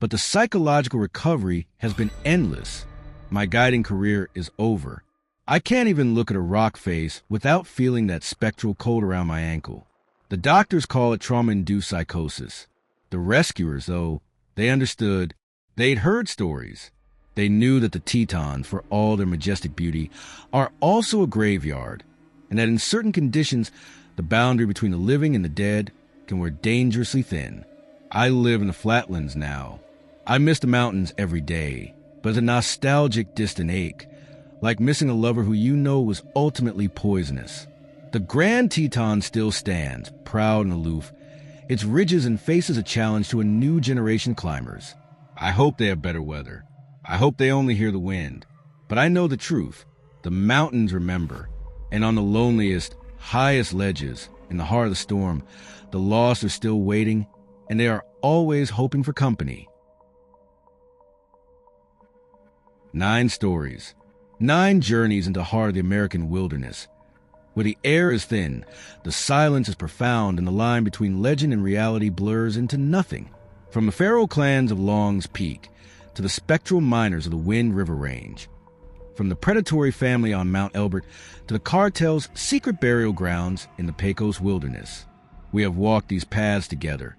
but the psychological recovery has been endless. My guiding career is over. I can't even look at a rock face without feeling that spectral cold around my ankle. The doctors call it trauma-induced psychosis. The rescuers, though, they understood. They'd heard stories. They knew that the Tetons, for all their majestic beauty, are also a graveyard, and that in certain conditions, the boundary between the living and the dead can wear dangerously thin. I live in the flatlands now. I miss the mountains every day, but it's a nostalgic, distant ache, like missing a lover who you know was ultimately poisonous. The Grand Teton still stands, proud and aloof, its ridges and faces a challenge to a new generation of climbers. I hope they have better weather. I hope they only hear the wind. But I know the truth. The mountains remember. And on the loneliest, highest ledges, in the heart of the storm, the lost are still waiting, and they are always hoping for company. 9 stories. 9 journeys into the heart of the American wilderness. Where the air is thin, the silence is profound, and the line between legend and reality blurs into nothing. From the pharaoh clans of Long's Peak to the spectral miners of the Wind River Range. From the predatory family on Mount Elbert to the cartel's secret burial grounds in the Pecos wilderness. We have walked these paths together,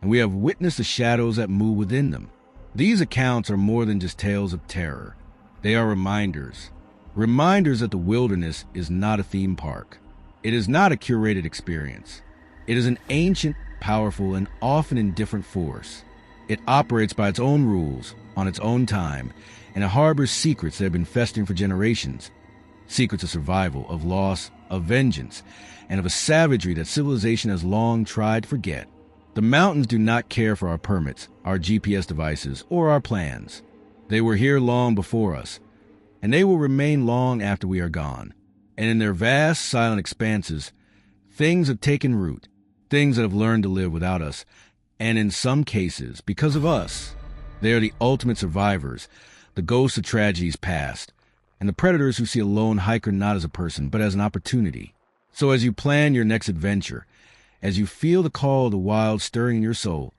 and we have witnessed the shadows that move within them. These accounts are more than just tales of terror. They are reminders. Reminders that the wilderness is not a theme park. It is not a curated experience. It is an ancient, powerful, and often indifferent force. It operates by its own rules, on its own time, and it harbors secrets that have been festering for generations. Secrets of survival, of loss, of vengeance, and of a savagery that civilization has long tried to forget. The mountains do not care for our permits, our GPS devices, or our plans. They were here long before us, and they will remain long after we are gone. And in their vast, silent expanses, things have taken root, things that have learned to live without us, and in some cases, because of us. They are the ultimate survivors, the ghosts of tragedies past, and the predators who see a lone hiker not as a person, but as an opportunity. So as you plan your next adventure, as you feel the call of the wild stirring in your soul,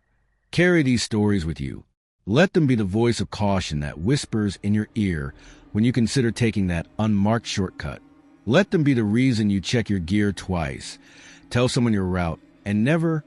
carry these stories with you. Let them be the voice of caution that whispers in your ear when you consider taking that unmarked shortcut. Let them be the reason you check your gear twice, tell someone your route, and never,